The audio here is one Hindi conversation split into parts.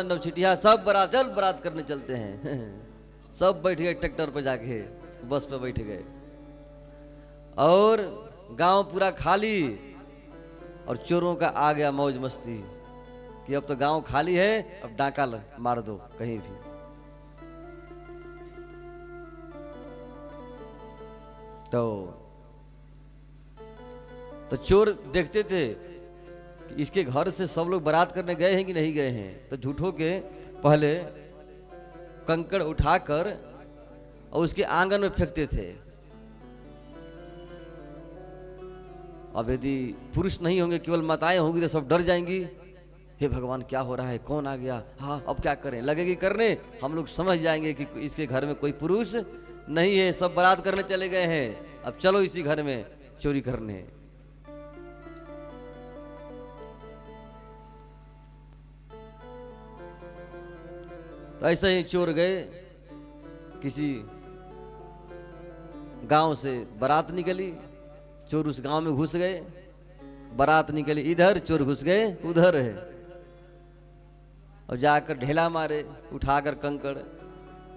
नवछिटिया सब बारात करने चलते हैं। सब बैठ गए ट्रैक्टर पर जाके, बस पे बैठ गए और गांव पूरा खाली और चोरों का आ गया मौज मस्ती कि अब तो गांव खाली है, अब डाका मार दो कहीं भी। तो चोर देखते थे कि इसके घर से सब लोग बारात करने गए हैं कि नहीं गए हैं, तो झूठों के पहले कंकड़ उठाकर और उसके आंगन में फेंकते थे। अब यदि पुरुष नहीं होंगे, केवल माताएं होंगी तो सब डर जाएंगी, हे भगवान क्या हो रहा है, कौन आ गया, हाँ अब क्या करें, लगेगी करने। हम लोग समझ जाएंगे कि इसके घर में कोई पुरुष नहीं है, सब बारात करने चले गए हैं, अब चलो इसी घर में चोरी करने। तो ऐसे ही चोर गए, किसी गांव से बारात निकली, चोर उस गांव में घुस गए, बारात निकली इधर, चोर घुस गए उधर है, और जाकर ढेला मारे उठाकर कंकड़।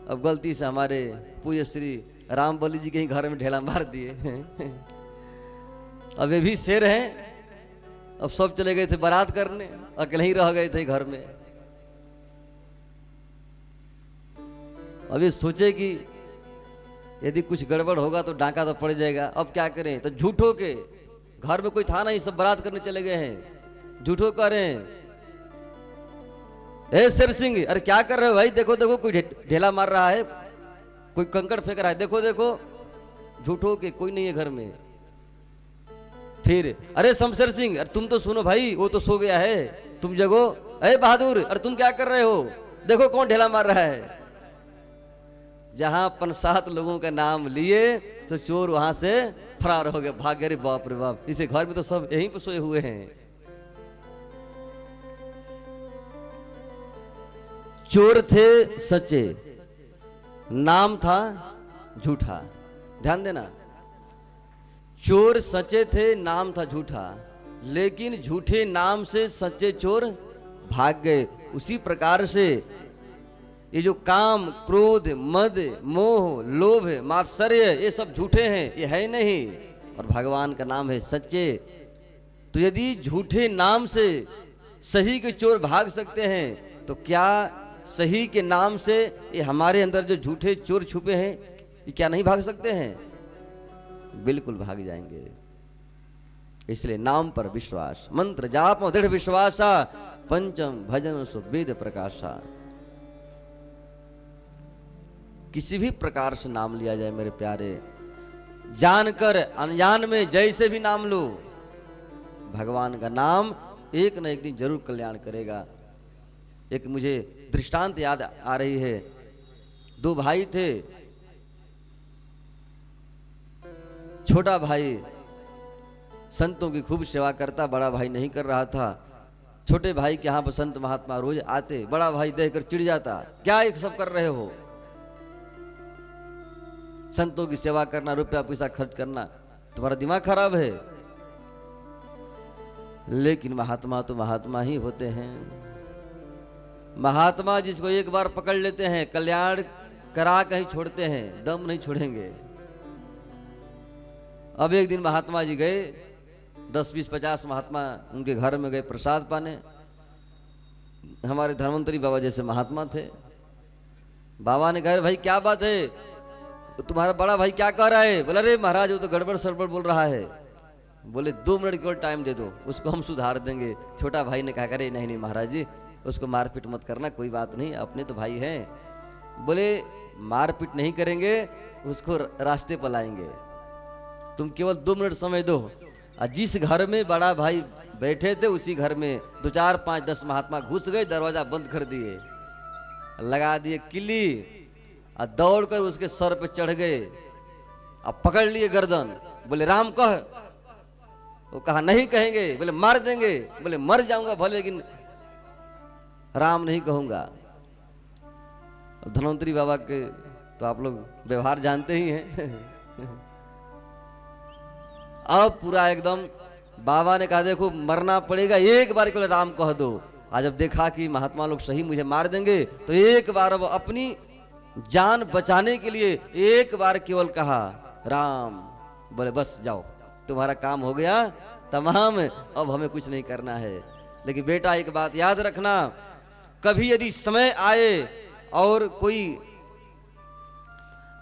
अब गलती से हमारे पूज्य श्री राम बलि जी के ही घर में ढेला मार दिए। अब ये भी शेर हैं, अब सब चले गए थे बारात करने, अकेले ही रह गए थे घर में। अब ये सोचे कि यदि कुछ गड़बड़ होगा तो डांका तो पड़ जाएगा, अब क्या करें। तो झूठों के घर में कोई था नहीं, सब बारात करने चले गए हैं। झूठों कह रहे हैं, ए शेर सिंह, अरे क्या कर रहे हो भाई, देखो देखो कोई ढेला मार रहा है, कोई कंकड़ फेंक रहा है, देखो देखो। झूठों के कोई नहीं है घर में। फिर अरे शमशेर सिंह, अरे तुम तो सुनो भाई, वो तो सो गया है, तुम जगो। अरे बहादुर, अरे तुम क्या कर रहे हो, देखो कौन ढेला मार रहा है। जहां 5-7 लोगों का नाम लिए तो चोर वहां से फरार हो गए, भाग गए। बाप रे बाप, इसे घर में तो सब यहीं पर सोए हुए हैं। चोर थे सच्चे, नाम था झूठा। ध्यान देना, चोर सच्चे थे, नाम था झूठा, लेकिन झूठे नाम से सच्चे चोर भाग गए। उसी प्रकार से ये जो काम, क्रोध, मद, मोह, लोभ, मात्सर्य, ये सब झूठे हैं, ये है नहीं, और भगवान का नाम है सच्चे। तो यदि झूठे नाम से सही के चोर भाग सकते हैं, तो क्या सही के नाम से ये हमारे अंदर जो झूठे चोर छुपे हैं, ये क्या नहीं भाग सकते हैं? बिल्कुल भाग जाएंगे। इसलिए नाम पर विश्वास, मंत्र जाप दृढ़ विश्वासा, पंचम भजन सो वेद प्रकाशा। किसी भी प्रकार से नाम लिया जाए मेरे प्यारे, जानकर अनजान में जैसे भी नाम लो, भगवान का नाम एक न एक दिन जरूर कल्याण करेगा। एक मुझे दृष्टांत याद आ रही है। 2 भाई थे, छोटा भाई संतों की खूब सेवा करता, बड़ा भाई नहीं कर रहा था। छोटे भाई के यहाँ पर संत महात्मा रोज आते, बड़ा भाई देखकर चिढ़ जाता, क्या ये सब कर रहे हो, संतों की सेवा करना, रुपया पैसा खर्च करना, तुम्हारा दिमाग खराब है। लेकिन महात्मा तो महात्मा ही होते हैं। महात्मा जिसको एक बार पकड़ लेते हैं, कल्याण करा कहीं छोड़ते हैं, दम नहीं छोड़ेंगे। अब एक दिन महात्मा जी गए, 10, 20, 50 महात्मा उनके घर में गए प्रसाद पाने। हमारे धर्मंतरी बाबा जैसे महात्मा थे। बाबा ने कहा, भाई क्या बात है, तुम्हारा बड़ा भाई क्या कह रहा है? बोला, अरे महाराज वो तो गड़बड़ सड़बड़ बोल रहा है। बोले 2 मिनट केवल टाइम दे दो, उसको हम सुधार देंगे। छोटा भाई ने कहा, अरे नहीं नहीं महाराज जी, उसको मारपीट मत करना, कोई बात नहीं, अपने तो भाई हैं। बोले मारपीट नहीं करेंगे, उसको रास्ते पर लाएंगे, तुम केवल 2 मिनट समय दो। और जिस घर में बड़ा भाई बैठे थे, उसी घर में 2, 4, 5, 10 महात्मा घुस गए, दरवाजा बंद कर दिए, लगा दिए किल्ली, और दौड़कर उसके सर पे चढ़ गए, अब पकड़ लिए गर्दन। बोले राम कह। वो कहा नहीं कहेंगे। बोले मार देंगे। बोले मर जाऊंगा भले, लेकिन राम नहीं कहूंगा। धनवंतरी बाबा के तो आप लोग व्यवहार जानते ही हैं। अब पूरा एकदम बाबा ने कहा, देखो मरना पड़ेगा, एक बार केवल राम कह दो। आज जब देखा कि महात्मा लोग सही मुझे मार देंगे तो एक बार अब अपनी जान बचाने के लिए एक बार केवल कहा राम। बोले बस जाओ, तुम्हारा काम हो गया तमाम, अब हमें कुछ नहीं करना है। लेकिन बेटा एक बात याद रखना, कभी यदि समय आए और कोई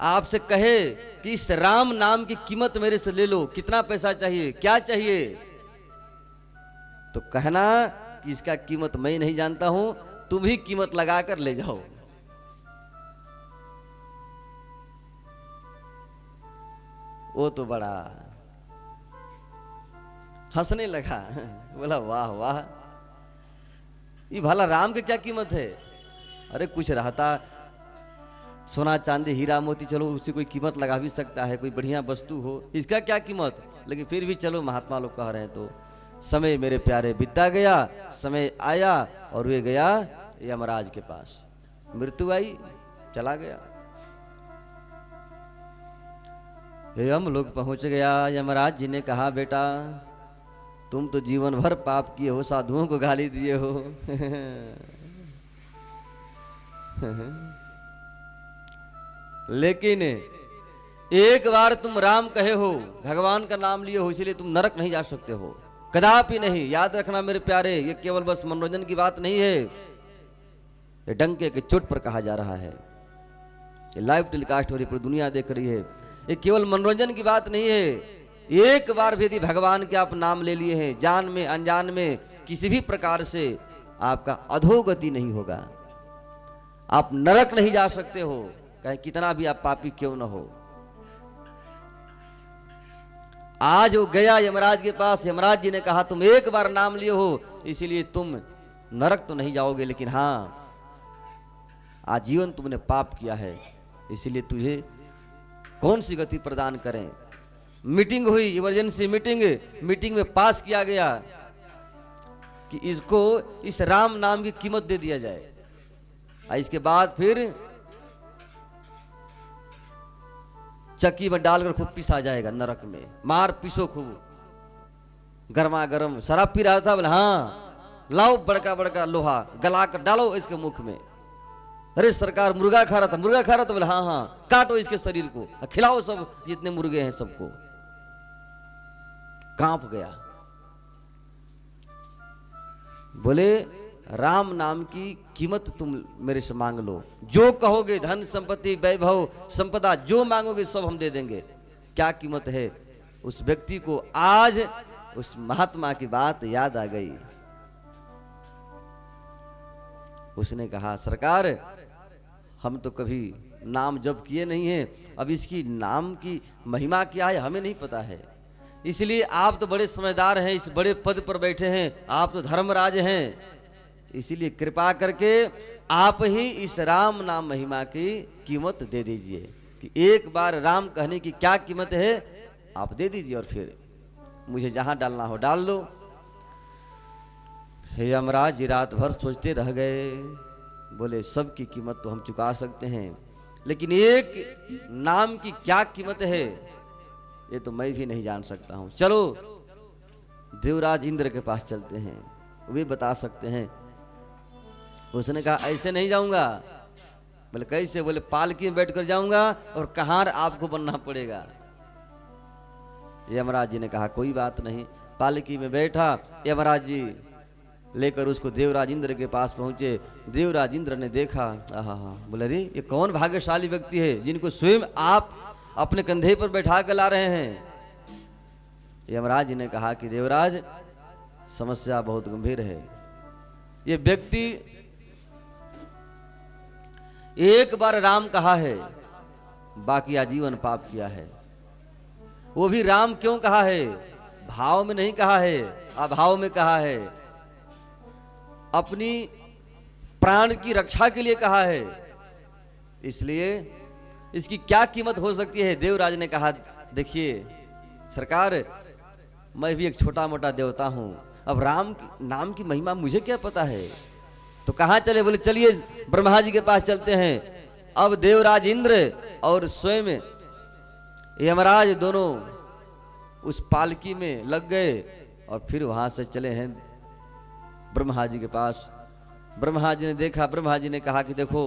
आपसे कहे कि इस राम नाम की कीमत मेरे से ले लो, कितना पैसा चाहिए, क्या चाहिए, तो कहना कि इसका कीमत मैं नहीं जानता हूं, तुम ही कीमत लगाकर ले जाओ। वो तो बड़ा हंसने लगा, बोला वाह वाह, ये भला राम की क्या कीमत है? अरे कुछ रहता सोना चांदी हीरा मोती, चलो उससे कोई कीमत लगा भी सकता है, कोई बढ़िया वस्तु हो, इसका क्या कीमत? लेकिन फिर भी चलो महात्मा लोग कह रहे हैं तो समय मेरे प्यारे बीतता गया, समय आया और वे गया यमराज के पास, मृत्यु आई, चला गया। यम लोग पहुंच गया। यमराज जी ने कहा बेटा तुम तो जीवन भर पाप किए हो, साधुओं को गाली दिए हो लेकिन एक बार तुम राम कहे हो, भगवान का नाम लिए हो, इसलिए तुम नरक नहीं जा सकते हो, कदापि नहीं। याद रखना मेरे प्यारे, ये केवल बस मनोरंजन की बात नहीं है, ये डंके के चोट पर कहा जा रहा है, ये लाइव टेलीकास्ट हो रही, पूरी दुनिया देख रही है। ये केवल मनोरंजन की बात नहीं है। एक बार भी यदि भगवान के आप नाम ले लिए हैं, जान में अनजान में किसी भी प्रकार से आपका अधोगति नहीं होगा, आप नरक नहीं जा सकते हो, चाहे कितना भी आप पापी क्यों न हो। आज वो गया यमराज के पास, यमराज जी ने कहा तुम एक बार नाम लिए हो इसीलिए तुम नरक तो नहीं जाओगे, लेकिन हाँ आजीवन तुमने पाप किया है, इसीलिए तुझे कौन सी गति प्रदान करें। मीटिंग हुई, इमरजेंसी मीटिंग में पास किया गया कि इसको इस राम नाम की कीमत दे दिया जाए। इसके बाद फिर चक्की में डालकर खूब पिसा जाएगा नरक में, मार पीसो खूब। गर्मा गर्म शराब पी रहा था, बोले हाँ लाओ बड़का बड़का लोहा गला कर डालो इसके मुख में। अरे सरकार मुर्गा खा रहा था, बोले हाँ हाँ काटो इसके शरीर को, खिलाओ सब जितने मुर्गे हैं सबको। कांप गया, बोले राम नाम की कीमत तुम मेरे से मांग लो, जो कहोगे धन संपत्ति वैभव संपदा जो मांगोगे सब हम दे देंगे। क्या कीमत है? उस व्यक्ति को आज उस महात्मा की बात याद आ गई। उसने कहा सरकार हम तो कभी नाम जप किए नहीं है, अब इसकी नाम की महिमा क्या है हमें नहीं पता है, इसलिए आप तो बड़े समझदार हैं, इस बड़े पद पर बैठे हैं, आप तो धर्मराज हैं, इसीलिए कृपा करके आप ही इस राम नाम महिमा की कीमत दे दीजिए कि एक बार राम कहने की क्या कीमत है आप दे दीजिए और फिर मुझे जहां डालना हो डाल दो। हे यमराज जी रात भर सोचते रह गए, बोले सबकी कीमत तो हम चुका सकते हैं, लेकिन एक नाम की क्या कीमत है ये तो मैं भी नहीं जान सकता हूं। चलो देवराज इंद्र के पास चलते हैं, वे बता सकते हैं। उसने कहा ऐसे नहीं जाऊंगा। बोले कैसे? बोले पालकी में बैठकर जाऊंगा और कहार आपको बनना पड़ेगा। यमराज जी ने कहा कोई बात नहीं। पालकी में बैठा, यमराज जी लेकर उसको देवराज इंद्र के पास पहुंचे। देवराज इंद्र ने देखा, आहा, बोले अरे ये कौन भाग्यशाली व्यक्ति है जिनको स्वयं आप अपने कंधे पर बैठा कर ला रहे हैं। यमराज जी ने कहा कि देवराज समस्या बहुत गंभीर है, ये व्यक्ति एक बार राम कहा है, बाकी आजीवन पाप किया है। वो भी राम क्यों कहा है? भाव में नहीं कहा है, अभाव में कहा है, अपनी प्राण की रक्षा के लिए कहा है, इसलिए इसकी क्या कीमत हो सकती है? देवराज ने कहा देखिए सरकार मैं भी एक छोटा मोटा देवता हूं, अब राम नाम की महिमा मुझे क्या पता है, तो कहां चले? बोले चलिए ब्रह्मा जी के पास चलते हैं। अब देवराज इंद्र और स्वयं यमराज दोनों उस पालकी में लग गए और फिर वहां से चले हैं ब्रह्मा जी के पास। ब्रह्मा जी ने देखा, ब्रह्मा जी ने कहा कि देखो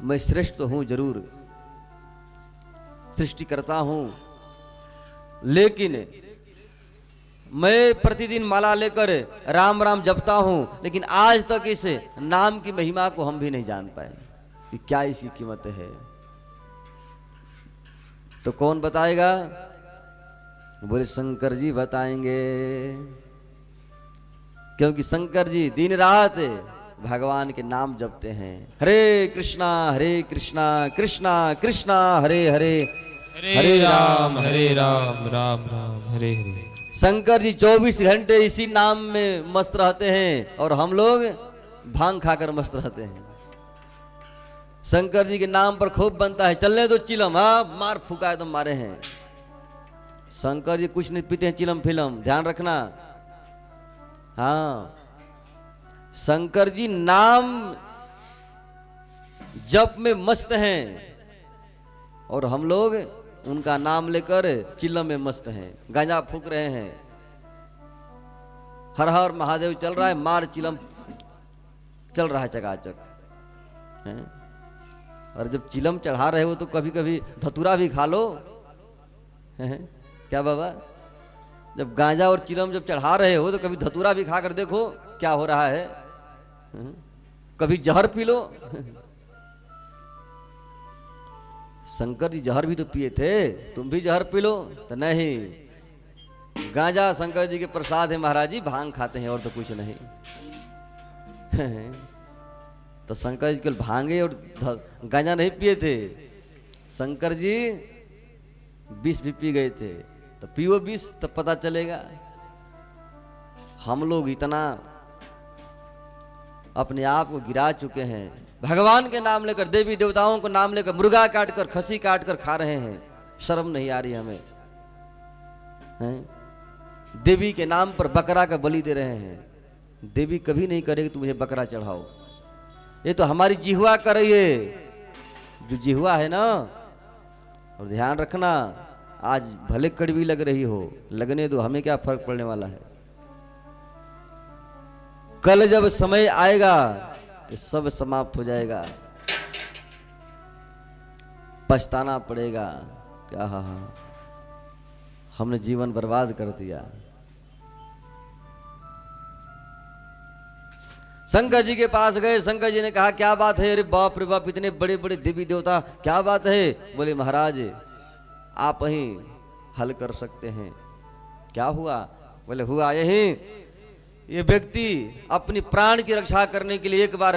मैं श्रेष्ठ तो हूं जरूर, सृष्टि करता हूं, लेकिन मैं प्रतिदिन माला लेकर राम राम जपता हूं, लेकिन आज तक इस नाम की महिमा को हम भी नहीं जान पाए कि क्या इसकी कीमत है। तो कौन बताएगा? बोले शंकर जी बताएंगे, क्योंकि शंकर जी दिन रात भगवान के नाम जपते हैं। हरे कृष्णा कृष्णा कृष्णा हरे हरे, हरे राम राम राम हरे हरे। शंकर जी 24 घंटे इसी नाम में मस्त रहते हैं और हम लोग भांग खाकर मस्त रहते हैं। शंकर जी के नाम पर खूब बनता है, चलने दो चिलम, मार फुकाए तो मारे हैं। शंकर जी कुछ नहीं पीते हैं, चिलम फिलम, ध्यान रखना। हाँ, शंकर जी नाम जप में मस्त हैं और हम लोग उनका नाम लेकर चिल्लम में मस्त हैं, गांजा फूक रहे हैं। हर हर महादेव चल रहा है, मार चिलम चल रहा है चकाचक है। और जब चिलम चढ़ा रहे हो तो कभी कभी धतूरा भी खा लो है? क्या बाबा? जब गांजा और चिलम जब चढ़ा रहे हो तो कभी धतूरा भी खाकर देखो क्या हो रहा है। कभी जहर पी लो। शंकर जी जहर भी तो पिए थे, तुम भी जहर पी लो? तो नहीं, गांजा शंकर जी के प्रसाद है महाराज जी, भांग खाते हैं और तो कुछ नहीं। तो शंकर जी केवल भांगे और गांजा नहीं पिए थे, शंकर जी विष भी पी गए थे। तो पियो विष तब पता चलेगा। हम लोग इतना अपने आप को गिरा चुके हैं, भगवान के नाम लेकर, देवी देवताओं को नाम लेकर मुर्गा काट कर, खसी काट कर खा रहे हैं। शर्म नहीं आ रही हमें हैं? देवी के नाम पर बकरा का बलि दे रहे हैं। देवी कभी नहीं करेगी तुम मुझे बकरा चढ़ाओ, ये तो हमारी जिह्वा कर रही है, जो जिह्वा है ना। और ध्यान रखना, आज भले कड़वी लग रही हो, लगने दो, हमें क्या फर्क पड़ने वाला है। कल जब समय आएगा तो सब समाप्त हो जाएगा, पछताना पड़ेगा क्या, हाँ हमने जीवन बर्बाद कर दिया। शंकर जी के पास गए, शंकर जी ने कहा क्या बात है? अरे बाप रे बाप, इतने बड़े बड़े देवी देवता, क्या बात है? बोले महाराज आप ही हल कर सकते हैं। क्या हुआ? बोले हुआ यही, ये व्यक्ति अपनी प्राण की रक्षा करने के लिए एक बार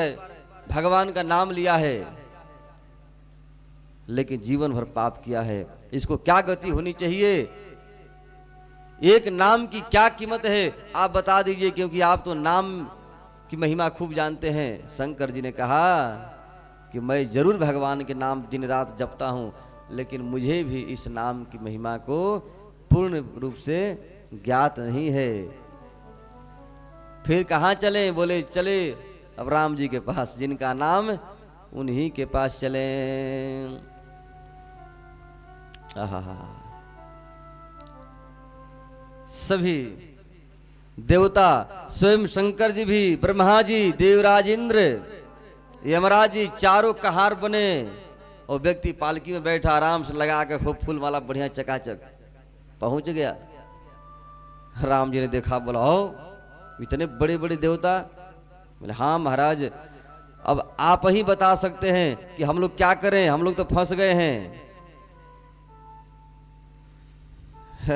भगवान का नाम लिया है, लेकिन जीवन भर पाप किया है। इसको क्या गति होनी चाहिए? एक नाम की क्या कीमत है आप बता दीजिए, क्योंकि आप तो नाम की महिमा खूब जानते हैं। शंकर जी ने कहा कि मैं जरूर भगवान के नाम दिन रात जपता हूं, लेकिन मुझे भी इस नाम की महिमा को पूर्ण रूप से ज्ञात नहीं है। फिर कहाँ चले? बोले चले अब राम जी के पास, जिनका नाम, उन्हीं के पास चले। सभी देवता, स्वयं शंकर जी भी, ब्रह्मा जी, देवराज इंद्र, यमराज जी, चारों कहार बने और व्यक्ति पालकी में बैठा आराम से लगा के खूब फूल माला बढ़िया चकाचक पहुंच गया। राम जी ने देखा, बोला हो इतने बड़े बड़े देवता? बोले हाँ महाराज, अब आप ही बता सकते हैं कि हम लोग क्या करें, हम लोग तो फंस गए हैं।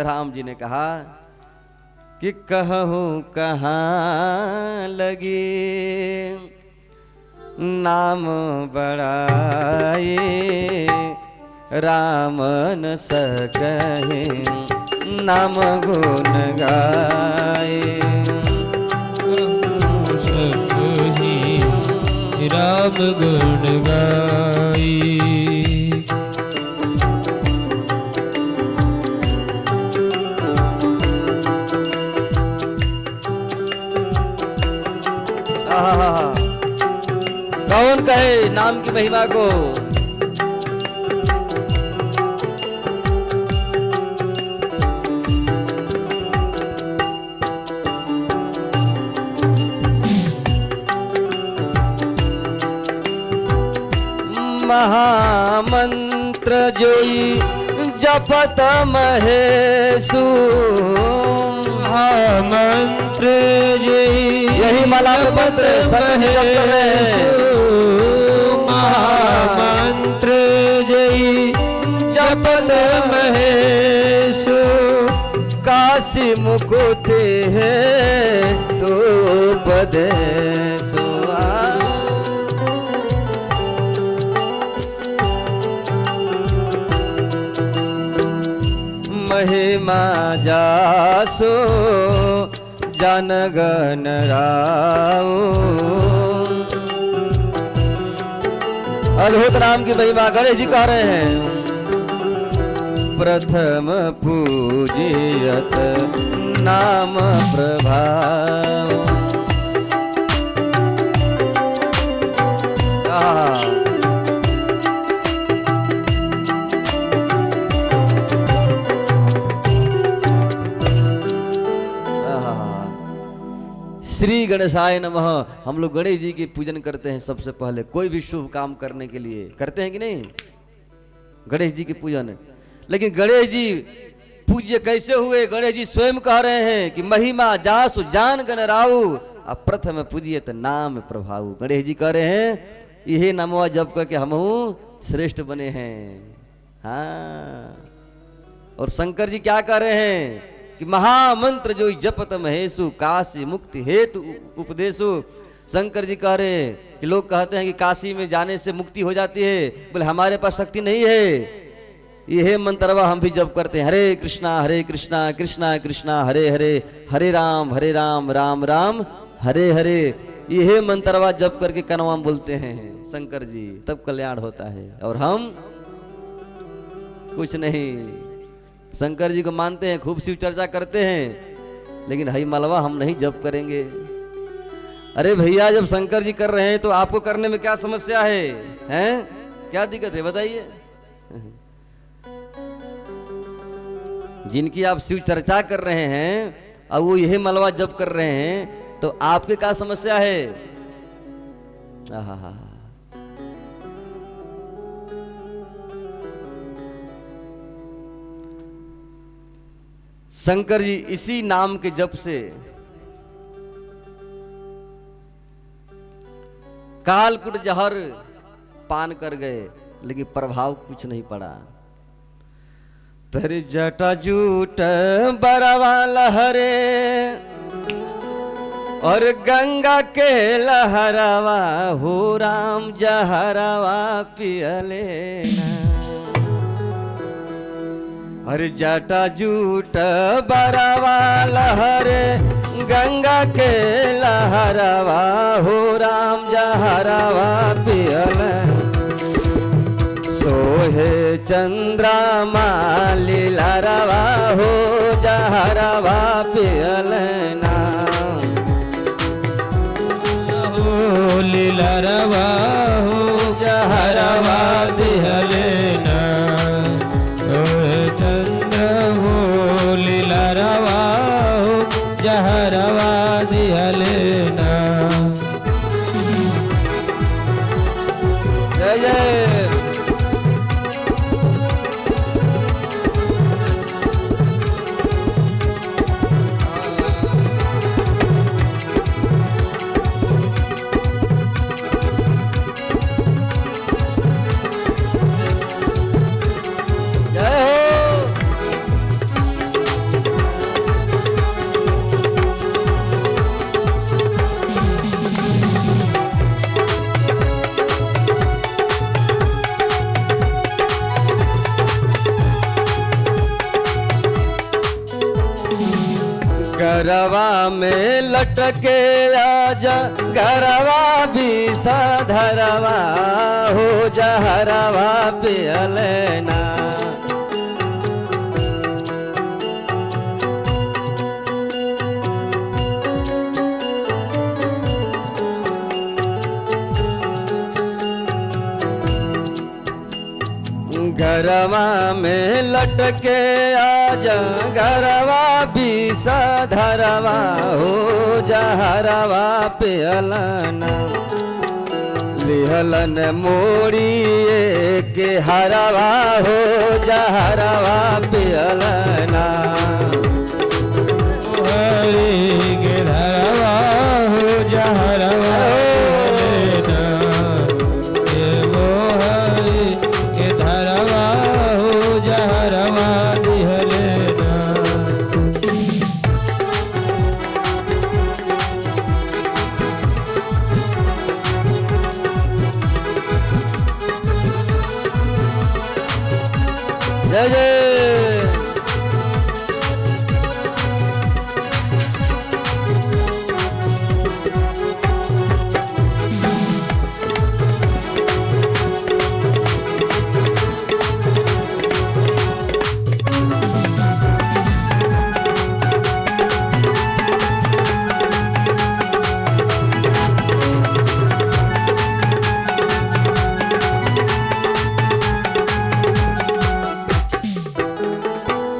राम जी ने कहा कि कहूँ कहाँ लगी नाम बड़ाए, राम न सकहे नाम गुण गाए। राम गुण गाई। कौन कहे नाम की महिमा को? महामंत्र जोई जपत महेशु। महामंत्र यही माला का मंत्र महामंत्र जय जपत महेशु। काशी मुकुति है तो उपदेशु। महिमा जासो जनगण राव। अद्भुत राम की महिमा गणेश जी कह रहे हैं। प्रथम पूजियत नाम प्रभाव। श्री गणेशाय नमः। हम लोग गणेश जी की पूजन करते हैं सबसे पहले, कोई भी शुभ काम करने के लिए करते हैं कि नहीं, गणेश जी की पूजन। लेकिन गणेश जी पूज्य कैसे हुए? गणेश जी स्वयं कह रहे हैं कि महिमा जासु जान गण राउ, अब प्रथम पूजियत नाम प्रभाव। गणेश जी कह रहे हैं यही नामवा जप करके हम श्रेष्ठ बने हैं। हाँ, और शंकर जी क्या कह रहे हैं कि महामंत्र जो जपत महेशु काशी मुक्ति हेतु उपदेशु। शंकर जी कह रहे हैं कि लोग कहते हैं कि काशी में जाने से मुक्ति हो जाती है, बोले हमारे पास शक्ति नहीं है। यह मंत्रवा हम भी जप करते हैं, हरे कृष्णा कृष्णा कृष्णा हरे हरे, हरे राम राम राम हरे हरे। यह मंत्रवा जप करके कनवा बोलते हैं शंकर जी, तब कल्याण होता है। और हम कुछ नहीं, शंकर जी को मानते हैं, खूब शिव चर्चा करते हैं, लेकिन हई मलवा हम नहीं जप करेंगे। अरे भैया, जब शंकर जी कर रहे हैं तो आपको करने में क्या समस्या है? हैं? क्या दिक्कत है बताइए? जिनकी आप शिव चर्चा कर रहे हैं और वो यही मलवा जप कर रहे हैं, तो आपके क्या समस्या है? आहा, शंकर जी इसी नाम के जप से कालकुट जहर पान कर गए, लेकिन प्रभाव कुछ नहीं पड़ा। तेरी जटा जूट बरवा लहरे और गंगा के लहरावा, हो राम जहरावा पियले ना। अरे जटा जूट बरवा लहरे गंगा के लहरावा, हो राम जहरावा पियले। सोहे चंद्रमा लीलारावा, हो जहरावा पियलना। हो लीलारावा, हो जहरावा पियलना। सोहे चंद्र हो लीलारावा, हो जहरावा पियलना। जय जय। गरवा में लटके आजा, गरवा भी साधरवा, हो जहरवा पियलना। गरवा में लटके आजा, गरवा भी साधरवा, हो जहरवा पियलना। लिहलन मोड़िए के हरवा हो जहरवा पियलना हरि के धरवा हो जहरवा लेना ये वो हरि के धरवा हो जहरवा दिह लेना। जय जय।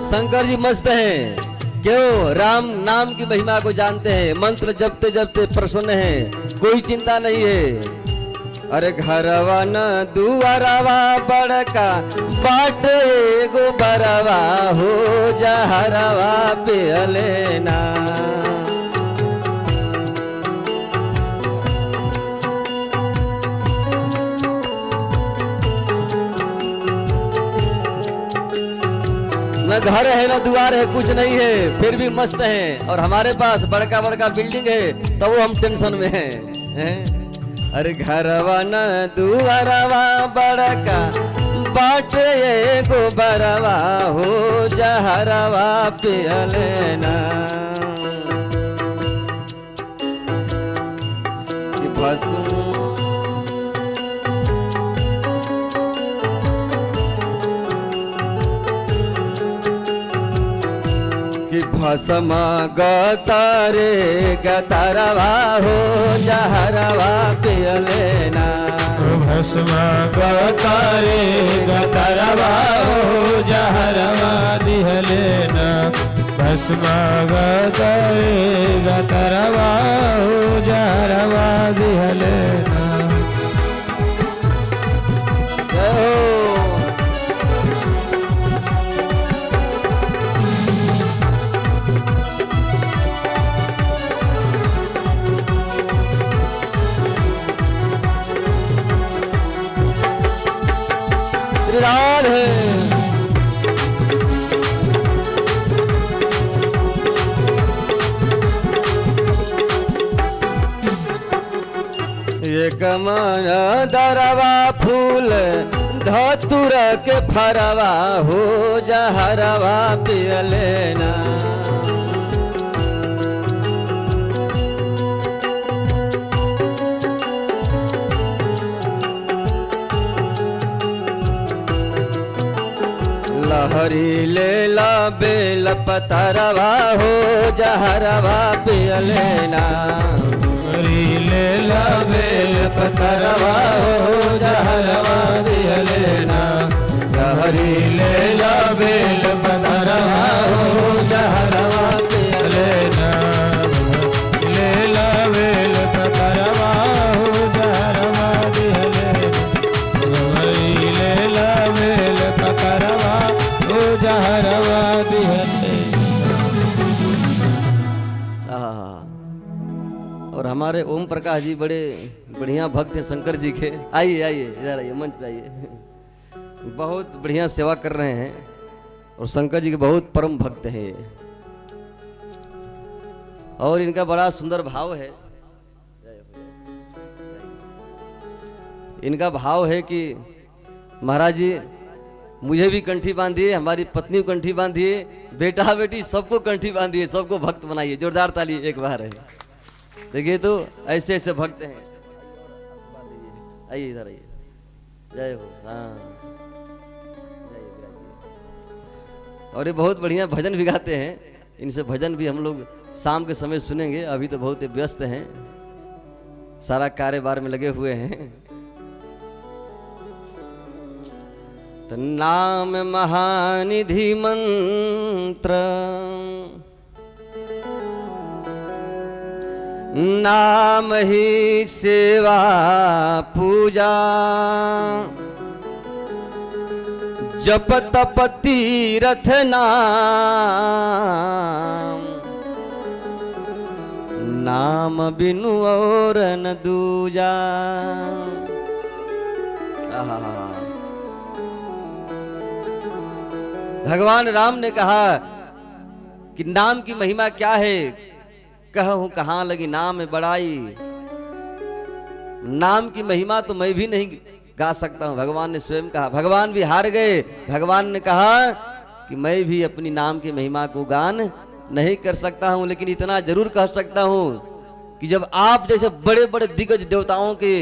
शंकर जी मस्त हैं, क्यों? राम नाम की महिमा को जानते हैं, मंत्र जपते जपते प्रसन्न हैं, कोई चिंता नहीं है। अरे घरवा न दुआरवा बड़का बाट एगो बरवा हो जहरवा पियलेना न घर है न द्वार है, कुछ नहीं है, फिर भी मस्त हैं। और हमारे पास बड़का बड़का बिल्डिंग है तो वो हम टेंशन में हैं। अरे घरवा न दुआरवा बड़का बाट एगो बरवा हो जहरवा पियलेना भस्म भस्म गतारे गतारवा हो जहरवा पियलेना भस्म गतारे गतारवा हो जहरवा दिह लेना भस्म गतारे गतारवा हो जहरवा दिह लेना। राधे एक मन दरवा फूल धतुर के फरवा हो जहरवा पियलेना लहरी ले ला बेल पतरवा हो जहरवा पियलेना हरि ले ला बेल पतरवा हो जहरवा दिह लेना हरि ले ला बेल पतरवा हो जहरवा दिह लेना ले ला बेल पतरवा हो जहरवा दिह लेना हरि ले ला बेल पतरवा हो जहरवा दिह लेना। और हमारे ओम प्रकाश जी बड़े बढ़िया भक्त हैं शंकर जी के। आइए आइए इधर आइए, मंच पे आइए। बहुत बढ़िया सेवा कर रहे हैं और शंकर जी के बहुत परम भक्त हैं ये। और इनका बड़ा सुंदर भाव है। इनका भाव है कि महाराज जी मुझे भी कंठी बांधिए, हमारी पत्नी को कंठी बांधिए, बेटा बेटी सबको कंठी बांधिए, सबको भक्त बनाइए। जोरदार ताली एक बार है। देखिए तो ऐसे ऐसे भक्त हैं। आइए इधर आइए। जय हो। हाँ और ये बहुत बढ़िया भजन भी गाते हैं। इनसे भजन भी हम लोग शाम के समय सुनेंगे। अभी तो बहुत व्यस्त हैं, सारा कार्यभार में लगे हुए हैं। तो नाम महानिधि मंत्र नाम ही सेवा पूजा जप तप तीरथ नाम नाम बिनु और न दूजा। भगवान राम ने कहा कि नाम की महिमा क्या है, कहूं कहां लगी नाम में बड़ाई। नाम की महिमा तो मैं भी नहीं गा सकता हूं, भगवान ने स्वयं कहा। भगवान भी हार गए। भगवान ने कहा कि मैं भी अपनी नाम की महिमा को गान नहीं कर सकता हूं, लेकिन इतना जरूर कह सकता हूं कि जब आप जैसे बड़े बड़े दिग्गज देवताओं के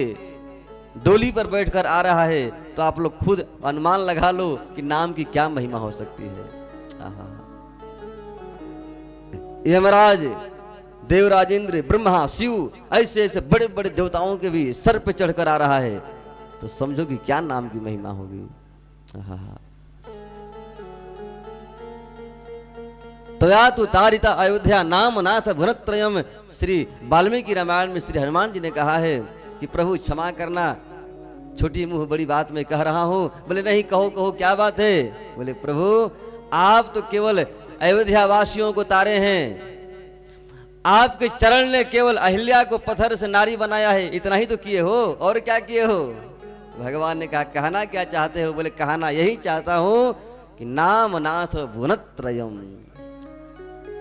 डोली पर बैठकर आ रहा है तो आप लोग खुद अनुमान लगा लो कि नाम की क्या महिमा हो सकती है। यमराज, देवराज इंद्र, ब्रह्मा, शिव, ऐसे ऐसे बड़े बड़े देवताओं के भी सर पे चढ़कर आ रहा है, तो समझो कि क्या नाम की महिमा होगी। तया तु तारिता अयोध्या नाम नाथ भुवनत्रयम्। श्री वाल्मीकि रामायण में श्री हनुमान जी ने कहा है कि प्रभु क्षमा करना, छोटी मुंह बड़ी बात मैं कह रहा हूं। बोले नहीं, कहो कहो क्या बात है। बोले प्रभु आप तो केवल अयोध्या वासियों को तारे हैं, आपके चरण ने केवल अहिल्या को पत्थर से नारी बनाया है, इतना ही तो किए हो, और क्या किए हो। भगवान ने कहा कहना क्या चाहते हो। बोले कहना यही चाहता हूं कि नाम नाथ भुवनत्रयम्।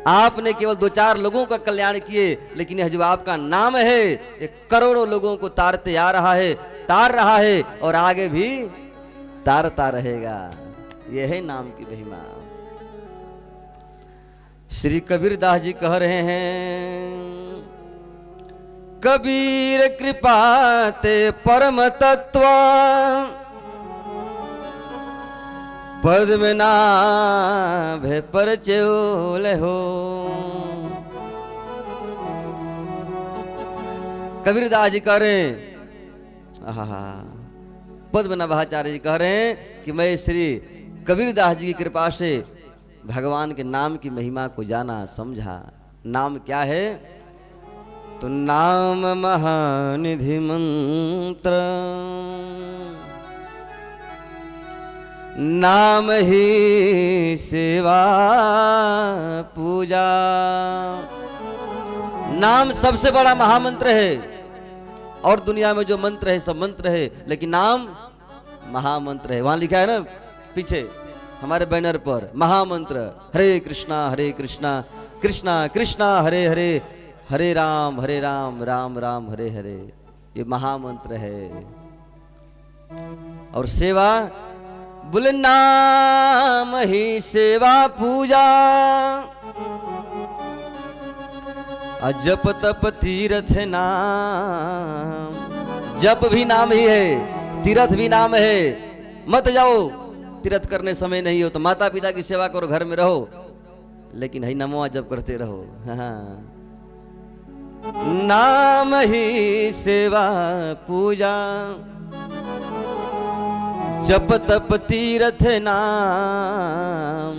आपने केवल 2-4 लोगों का कल्याण किए, लेकिन यह जो आपका नाम है ये करोड़ों लोगों को तारते आ रहा है, तार रहा है और आगे भी तारता रहेगा। यह है नाम की महिमा। श्री कबीर दास जी कह रहे हैं, कबीर कृपा ते परम तत्व पद में नाभ पर चोल हो। कबीरदास जी कह रहे हैं, पद्मनाभाचार्य जी कह रहे हैं कि मैं श्री कबीरदास जी की कृपा से भगवान के नाम की महिमा को जाना, समझा। नाम क्या है? तो नाम महानिधि मंत्र, नाम ही सेवा पूजा। नाम सबसे बड़ा महामंत्र है, और दुनिया में जो मंत्र है सब मंत्र है, लेकिन नाम महामंत्र है। वहां लिखा है ना पीछे हमारे बैनर पर, महामंत्र हरे कृष्णा कृष्णा कृष्णा हरे हरे, हरे राम राम राम हरे हरे। ये महामंत्र है। और सेवा, बोले नाम ही सेवा पूजा, जप तप तीर्थ नाम। जप भी नाम ही है, तीर्थ भी नाम है। मत जाओ तीर्थ करने समय नहीं हो तो माता पिता की सेवा करो, घर में रहो, लेकिन है नमो जप करते रहो। हाँ। नाम ही सेवा पूजा, जप तप तीर्थ नाम,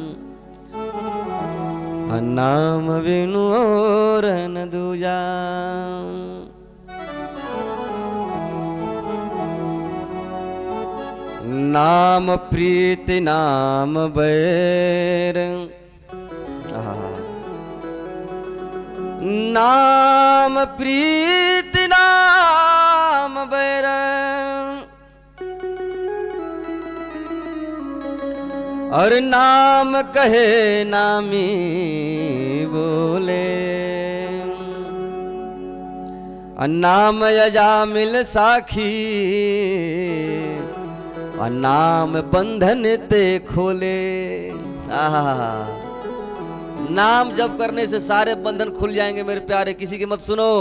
नाम बिनु और न दूजा। नाम प्रीति नाम बैर, नाम प्रीति नाम बैर, और नाम कहे नामी बोले, नाम अजामिल साखी, नाम बंधन ते खोले। नाम जप करने से सारे बंधन खुल जाएंगे मेरे प्यारे। किसी की मत सुनो,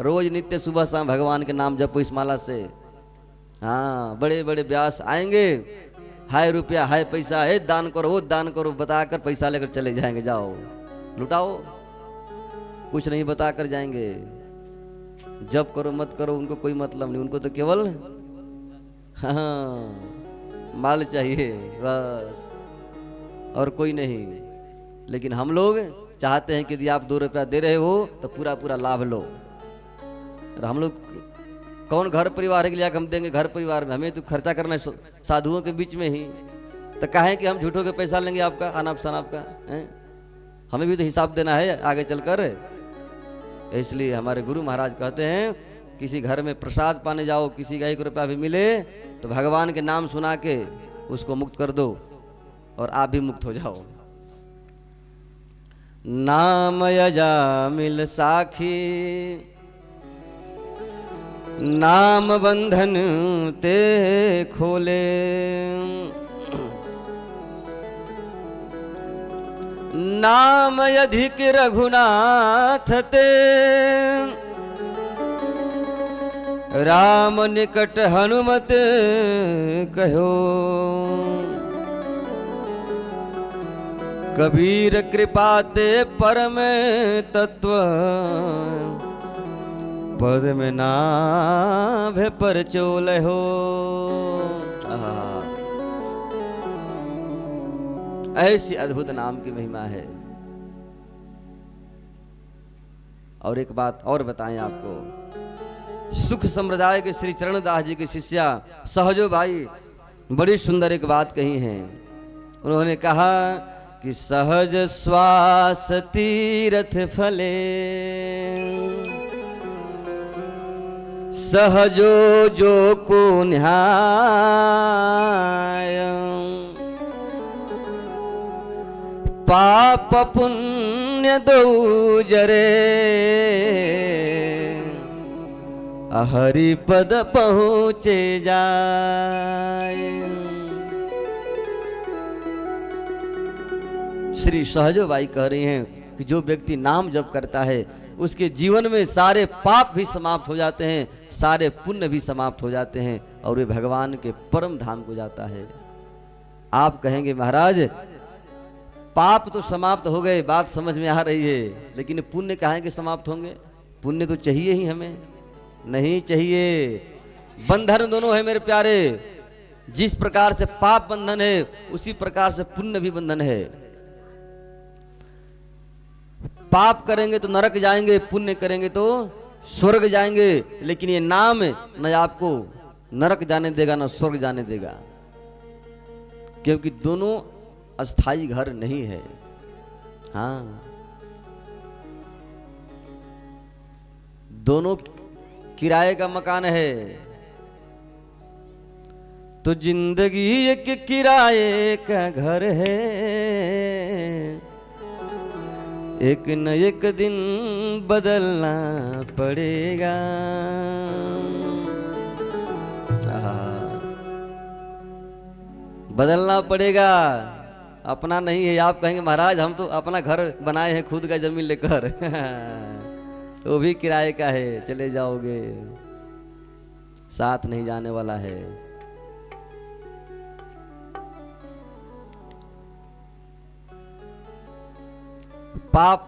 रोज नित्य सुबह शाम भगवान के नाम जपो इस माला से। हाँ, बड़े बड़े व्यास आएंगे, हाय रुपया हाय पैसा, हे दान करो वो दान करो बताकर पैसा लेकर चले जाएंगे। जाओ लुटाओ, कुछ नहीं बताकर जाएंगे। जप करो मत करो उनको कोई मतलब नहीं, उनको तो केवल हाँ माल चाहिए बस, और कोई नहीं। लेकिन हम लोग चाहते हैं कि यदि आप 2 रुपया दे रहे हो तो पूरा पूरा लाभ लो। और हम लोग कौन घर परिवार है के लिए हम देंगे? घर परिवार में हमें तो खर्चा करना है साधुओं के बीच में ही, तो कहें कि हम झूठों के पैसा लेंगे आपका, अनाप शनाप का है? हमें भी तो हिसाब देना है आगे चलकर। इसलिए हमारे गुरु महाराज कहते हैं किसी घर में प्रसाद पाने जाओ, किसी का 1 रुपया भी मिले तो भगवान के नाम सुना के उसको मुक्त कर दो और आप भी मुक्त हो जाओ। नाम यजा मिल साखी नाम बंधन ते खोले, नाम अधिक रघुनाथ ते राम निकट हनुमत कहो, कबीर कृपा ते परम तत्व पद में नाभ पर चोल हो। ऐसी अद्भुत नाम की महिमा है। और एक बात और बताएं आपको, सुख संप्रदाय के श्री चरणदास जी के शिष्या सहजो भाई बड़ी सुंदर एक बात कही है। उन्होंने कहा कि सहज श्वास तीर्थ फले, सहजो जो को न्याय, पाप पुण्य दो जरे, हरि पद पहुँचे जाए। श्री सहजो बाई कह रही हैं कि जो व्यक्ति नाम जप करता है उसके जीवन में सारे पाप भी समाप्त हो जाते हैं, सारे पुण्य भी समाप्त हो जाते हैं और वे भगवान के परम धाम को जाता है। आप कहेंगे महाराज पाप तो समाप्त हो गए, बात समझ में आ रही है, लेकिन पुण्य कहाँ के समाप्त होंगे? पुण्य तो चाहिए ही, हमें नहीं चाहिए। बंधन दोनों है मेरे प्यारे, जिस प्रकार से पाप बंधन है उसी प्रकार से पुण्य भी बंधन है। पाप करेंगे तो नरक जाएंगे, पुण्य करेंगे तो स्वर्ग जाएंगे, लेकिन ये नाम न आपको नरक जाने देगा न स्वर्ग जाने देगा, क्योंकि दोनों अस्थाई घर नहीं है। हाँ, दोनों किराए का मकान है। तो जिंदगी एक किराए का घर है, एक न एक दिन बदलना पड़ेगा। बदलना पड़ेगा, अपना नहीं है। आप कहेंगे महाराज हम तो अपना घर बनाए हैं खुद का जमीन लेकर तो भी किराए का है, चले जाओगे, साथ नहीं जाने वाला है। पाप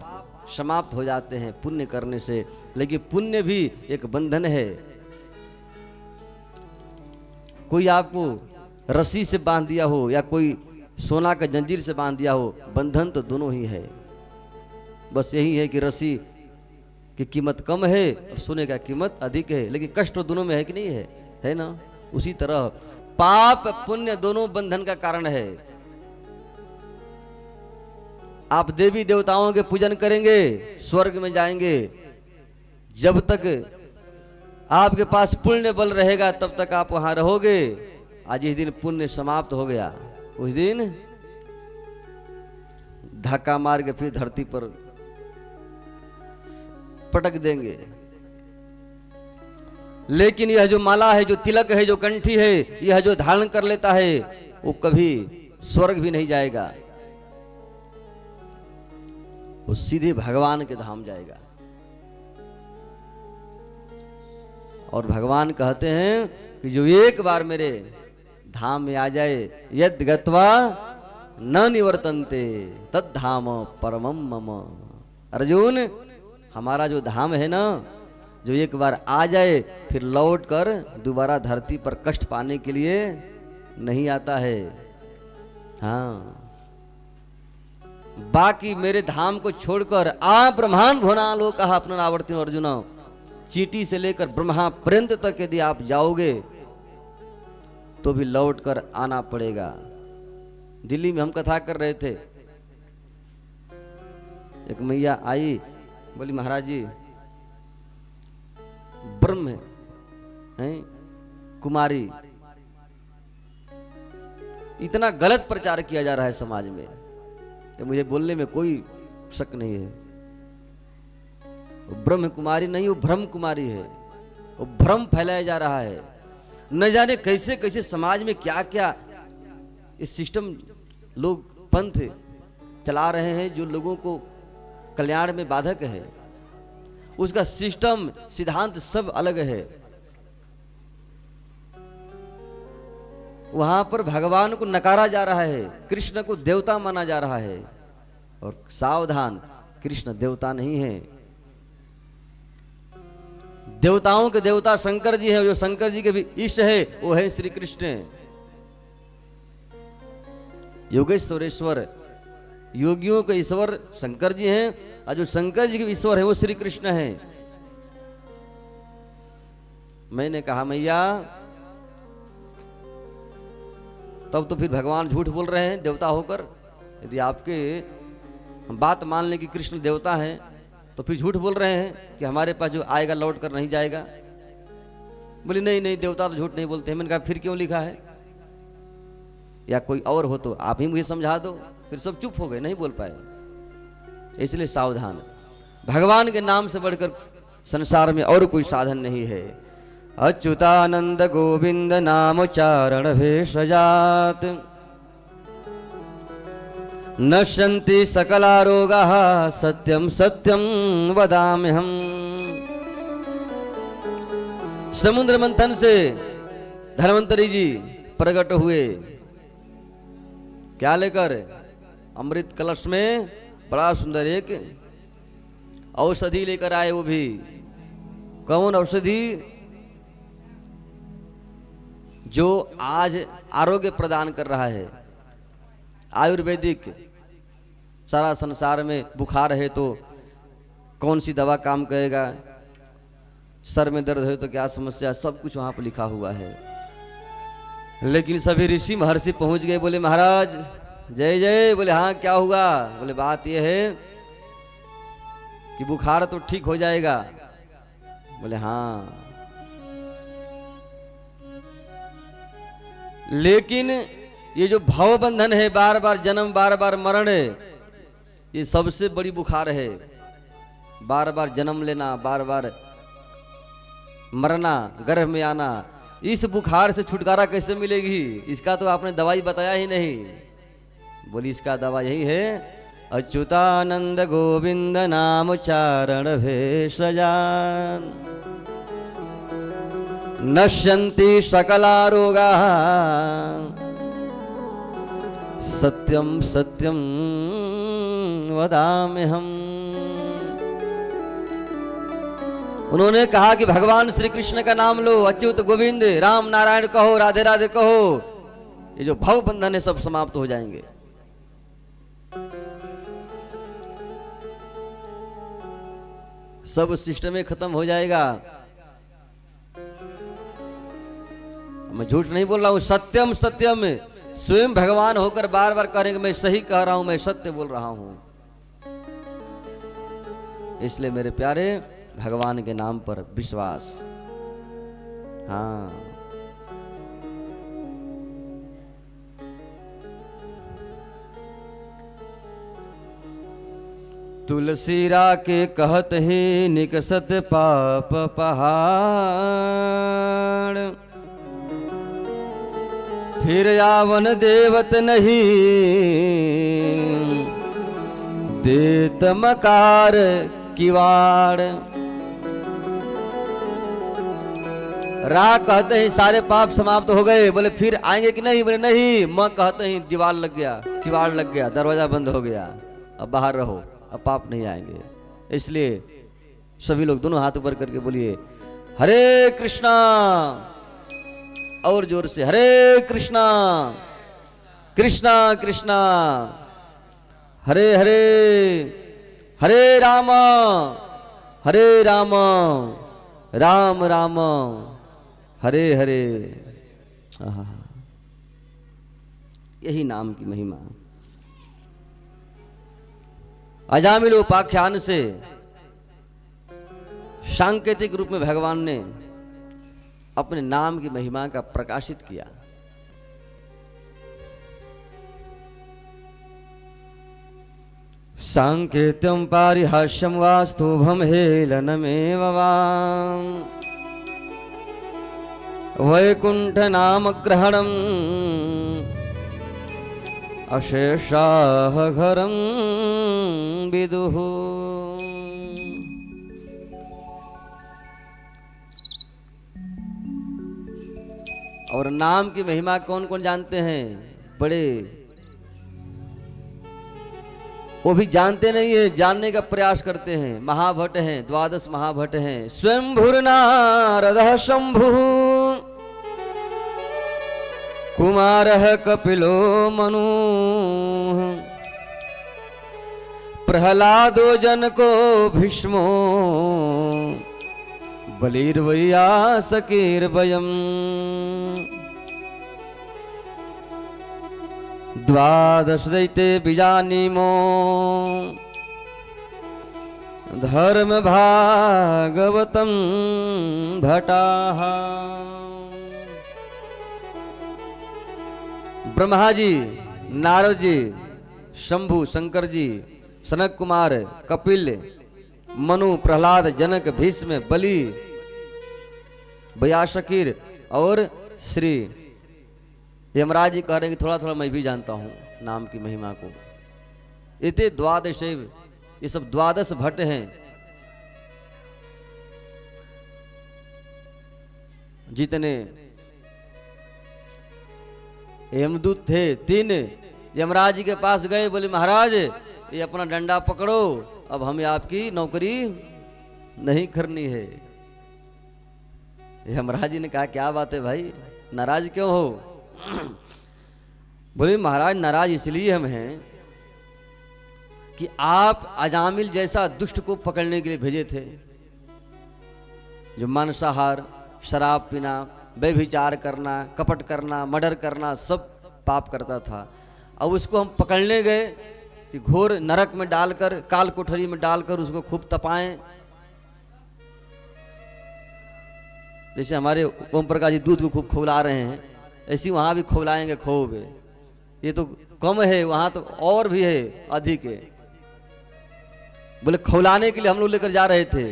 समाप्त हो जाते हैं पुण्य करने से, लेकिन पुण्य भी एक बंधन है। कोई आपको रस्सी से बांध दिया हो या कोई सोना का जंजीर से बांध दिया हो, बंधन तो दोनों ही है। बस यही है कि रस्सी की कीमत कम है और सोने का कीमत अधिक है, लेकिन कष्ट दोनों में है कि नहीं है? है ना? उसी तरह पाप पुण्य दोनों बंधन का कारण है। आप देवी देवताओं के पूजन करेंगे स्वर्ग में जाएंगे, जब तक आपके पास पुण्य बल रहेगा तब तक आप वहां रहोगे। आज जिस दिन पुण्य समाप्त हो गया उस दिन धक्का मार के फिर धरती पर पटक देंगे। लेकिन यह जो माला है, जो तिलक है, जो कंठी है, यह जो धारण कर लेता है वो कभी स्वर्ग भी नहीं जाएगा, वो सीधे भगवान के धाम जाएगा। और भगवान कहते हैं कि जो एक बार मेरे धाम में आ जाए, यद गत्वा न निवर्तन्ते तद धाम परमम मम। अर्जुन, हमारा जो धाम है ना, जो एक बार आ जाए फिर लौट कर दोबारा धरती पर कष्ट पाने के लिए नहीं आता है। हाँ, बाकी मेरे धाम को छोड़कर आ ब्रह्मांड घोना लो कहा अपना आवर्ती अर्जुन, चींटी से लेकर ब्रह्मा पर्यंत तक यदि आप जाओगे तो भी लौट कर आना पड़ेगा। दिल्ली में हम कथा कर रहे थे, एक मैया आई, बोली महाराज जी ब्रह्म है कुमारी, इतना गलत प्रचार किया जा रहा है समाज में, तो मुझे बोलने में कोई शक नहीं है। वो ब्रह्म कुमारी नहीं, वो भ्रम कुमारी है। वो भ्रम फैलाया जा रहा है, न जाने कैसे कैसे समाज में क्या क्या इस सिस्टम लोग पंथ चला रहे हैं जो लोगों को कल्याण में बाधक है। उसका सिस्टम सिद्धांत सब अलग है। वहां पर भगवान को नकारा जा रहा है, कृष्ण को देवता माना जा रहा है। और सावधान, कृष्ण देवता नहीं है। देवताओं के देवता शंकर जी है, जो शंकर जी के भी इष्ट है वो है श्री कृष्ण। योगेश्वरेश्वर, योगियों के ईश्वर शंकर जी हैं, और जो शंकर जी के ईश्वर है वो श्री कृष्ण है। मैंने कहा मैया तब तो फिर भगवान झूठ बोल रहे हैं देवता होकर। यदि आपके हम बात मान लें कि कृष्ण देवता हैं तो फिर झूठ बोल रहे हैं कि हमारे पास जो आएगा लौट कर नहीं जाएगा। बोली नहीं नहीं, देवता तो झूठ नहीं बोलते हैं। मैंने कहा फिर क्यों लिखा है, या कोई और हो तो आप ही मुझे समझा दो। फिर सब चुप हो गए, नहीं बोल पाए। इसलिए सावधान, भगवान के नाम से बढ़कर संसार में और कोई साधन नहीं है। अच्युतानंद गोविंद नाम उच्चारण भेषजात नश्यन्ति सकला रोगाः सत्यम सत्यम वदाम्यहम्। समुद्र मंथन से धन्वंतरी जी प्रकट हुए, क्या लेकर? अमृत कलश में बड़ा सुंदर एक औषधि लेकर आए। वो भी कौन औषधि? जो आज आरोग्य प्रदान कर रहा है, आयुर्वेदिक। सारा संसार में बुखार है तो कौन सी दवा काम करेगा, सर में दर्द है तो क्या समस्या, सब कुछ वहां पर लिखा हुआ है। लेकिन सभी ऋषि महर्षि पहुंच गए, बोले महाराज जय जय। बोले हाँ क्या हुआ? बोले बात यह है कि बुखार तो ठीक हो जाएगा। बोले हाँ, लेकिन ये जो भाव बंधन है, बार बार जन्म बार बार मरण, ये सबसे बड़ी बुखार है। बार बार जन्म लेना, बार बार मरना, गर्भ में आना, इस बुखार से छुटकारा कैसे मिलेगी? इसका तो आपने दवाई बताया ही नहीं। बोली इसका दवा यही है, अच्युतानंद गोविंद नाम उच्चारण भेषजान नश्यन्ति सकला रोगाः सत्यम सत्यम वदाम्यहम्। उन्होंने कहा कि भगवान श्री कृष्ण का नाम लो, अच्युत गोविंद राम नारायण कहो, राधे राधे कहो, ये जो भव बंधन है सब समाप्त हो जाएंगे। सब सिस्टम खत्म हो जाएगा। मैं झूठ नहीं बोल रहा हूं, सत्यम सत्यम। स्वयं भगवान होकर बार बार कह रहे हैं कि मैं सही कह रहा हूं, मैं सत्य बोल रहा हूं। इसलिए मेरे प्यारे, भगवान के नाम पर विश्वास। हाँ, तुलसीरा के कहत ही निकसत पाप पहाड़, फिर यावन देवत नहीं देत मकार किवाड़। रा कहते ही सारे पाप समाप्त हो गए। बोले फिर आएंगे कि नहीं? बोले नहीं। म कहते ही दीवार लग गया, किवाड़ लग गया, दरवाजा बंद हो गया, अब बाहर रहो, अब पाप नहीं आएंगे। इसलिए सभी लोग दोनों हाथ ऊपर करके बोलिए हरे कृष्णा, और जोर से हरे कृष्णा कृष्णा कृष्णा हरे हरे हरे राम राम राम हरे हरे। आहा, यही नाम की महिमा। अजामिल उपाख्यान से सांकेतिक रूप में भगवान ने अपने नाम की महिमा का प्रकाशित किया। सांकेत्यम पारिहास्यम वा स्तुभम हेलनमेव वा वैकुंठ नाम ग्रहणम अशेषाः घरं विदुः। और नाम की महिमा कौन कौन जानते हैं? बड़े, वो भी जानते नहीं है, जानने का प्रयास करते हैं। महाभट हैं, 12 महाभट हैं। स्वयंभुर्नारदः शंभुः कुमारः कपिलो मनुः प्रहलादो जनको भीष्मो बलिर्वैयासकीर्वयम्। 12 दैते बीजानीमो धर्म भागवतं भटाः। ब्रह्मा जी, नारद जी, शंभु शंकर जी, सनक कुमार, कपिल, मनु, प्रहलाद, जनक, भीष्म, बलि, व्यासकीर और श्री यमराज जी कह रहे हैं कि थोड़ा थोड़ा मैं भी जानता हूं नाम की महिमा को। इतने 12, ये सब 12 भट्ट हैं जितने यमदूत थे। 3 यमराज जी के पास गए, बोले महाराज ये अपना डंडा पकड़ो, अब हमें आपकी नौकरी नहीं करनी है। यमराज जी ने कहा क्या बात है भाई, नाराज क्यों हो? बोले महाराज नाराज इसलिए हम हैं कि आप अजामिल जैसा दुष्ट को पकड़ने के लिए भेजे थे, जो मांसाहार, शराब पीना, व्यभिचार करना, कपट करना, मर्डर करना सब पाप करता था। अब उसको हम पकड़ने गए कि घोर नरक में डालकर, काल कोठरी में डालकर उसको खूब तपाएं। जैसे हमारे ओम प्रकाश जी दूध को खूब खौला रहे हैं, ऐसी वहां भी खौलाएंगे खूब। ये तो कम है, वहां तो और भी है, अधिक है। बोले खौलाने के लिए हम लोग लेकर जा रहे थे,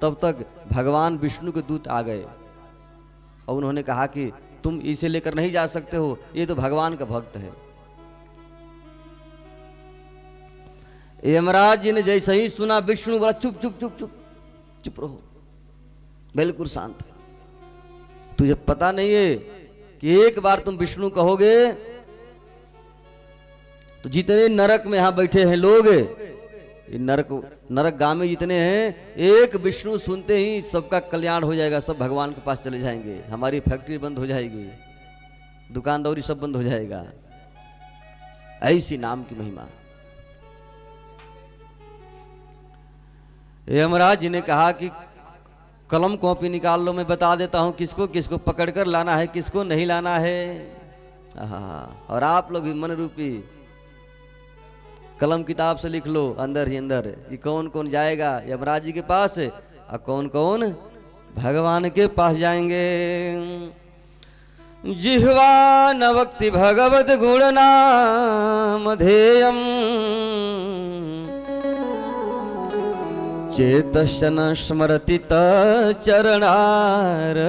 तब तक भगवान विष्णु के दूत आ गए और उन्होंने कहा कि तुम इसे लेकर नहीं जा सकते हो, ये तो भगवान का भक्त है। यमराज जी ने जैसे ही सुना, विष्णु बोला चुप चुप चुप चुप चुप रहो, बिल्कुल शांत। तुझे पता नहीं है कि एक बार तुम विष्णु कहोगे तो जितने नरक में यहां बैठे हैं लोग, ये नरक गामी जितने हैं, एक विष्णु सुनते ही सबका कल्याण हो जाएगा, सब भगवान के पास चले जाएंगे, हमारी फैक्ट्री बंद हो जाएगी, दुकानदारी सब बंद हो जाएगा। ऐसी नाम की महिमा। यमराज जी ने कहा कि कलम कॉपी निकाल लो, मैं बता देता हूं किसको किसको पकड़कर लाना है, किसको नहीं लाना है। और आप लोग भी मन रूपी कलम किताब से लिख लो अंदर ही अंदर कि कौन कौन जाएगा यमराज जी के पास और कौन कौन भगवान के पास जाएंगे। जिह्वा न वक्ति भगवत गुण नाम धेयम चेतश्चन स्मरति चरणारविंदम।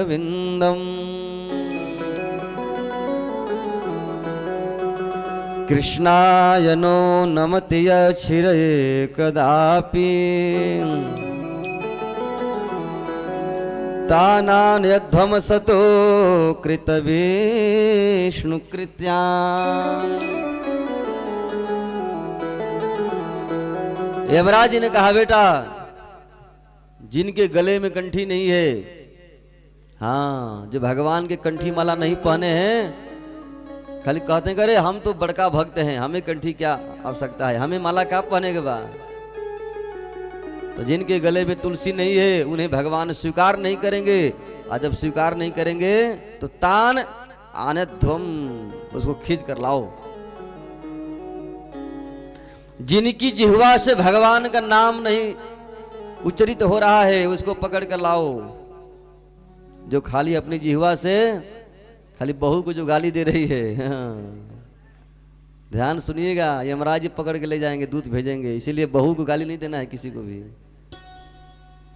कृष्णाय नो नमति यच्छिरे कदापि तानान्यध्वंसतो कृतविष्णुकृत्या। यमराज जी ने कहा बेटा, जिनके गले में कंठी नहीं है, हाँ जो भगवान के कंठी माला नहीं पहने हैं, खाली कहते हैं अरे हम तो बड़का भक्त हैं, हमें कंठी क्या आवश्यकता है, हमें माला क्या पहने के बाद। तो जिनके गले में तुलसी नहीं है उन्हें भगवान स्वीकार नहीं करेंगे, और जब स्वीकार नहीं करेंगे तो तान आने ध्वम, उसको खींच कर लाओ। जिनकी जिह्वा से भगवान का नाम नहीं उच्चरित हो रहा है उसको पकड़ कर लाओ। जो खाली अपनी जिह्वा से खाली बहू को जो गाली दे रही है, हाँ। ध्यान सुनिएगा, यमराज जी पकड़ के ले जाएंगे, दूत भेजेंगे, इसीलिए बहू को गाली नहीं देना है किसी को भी।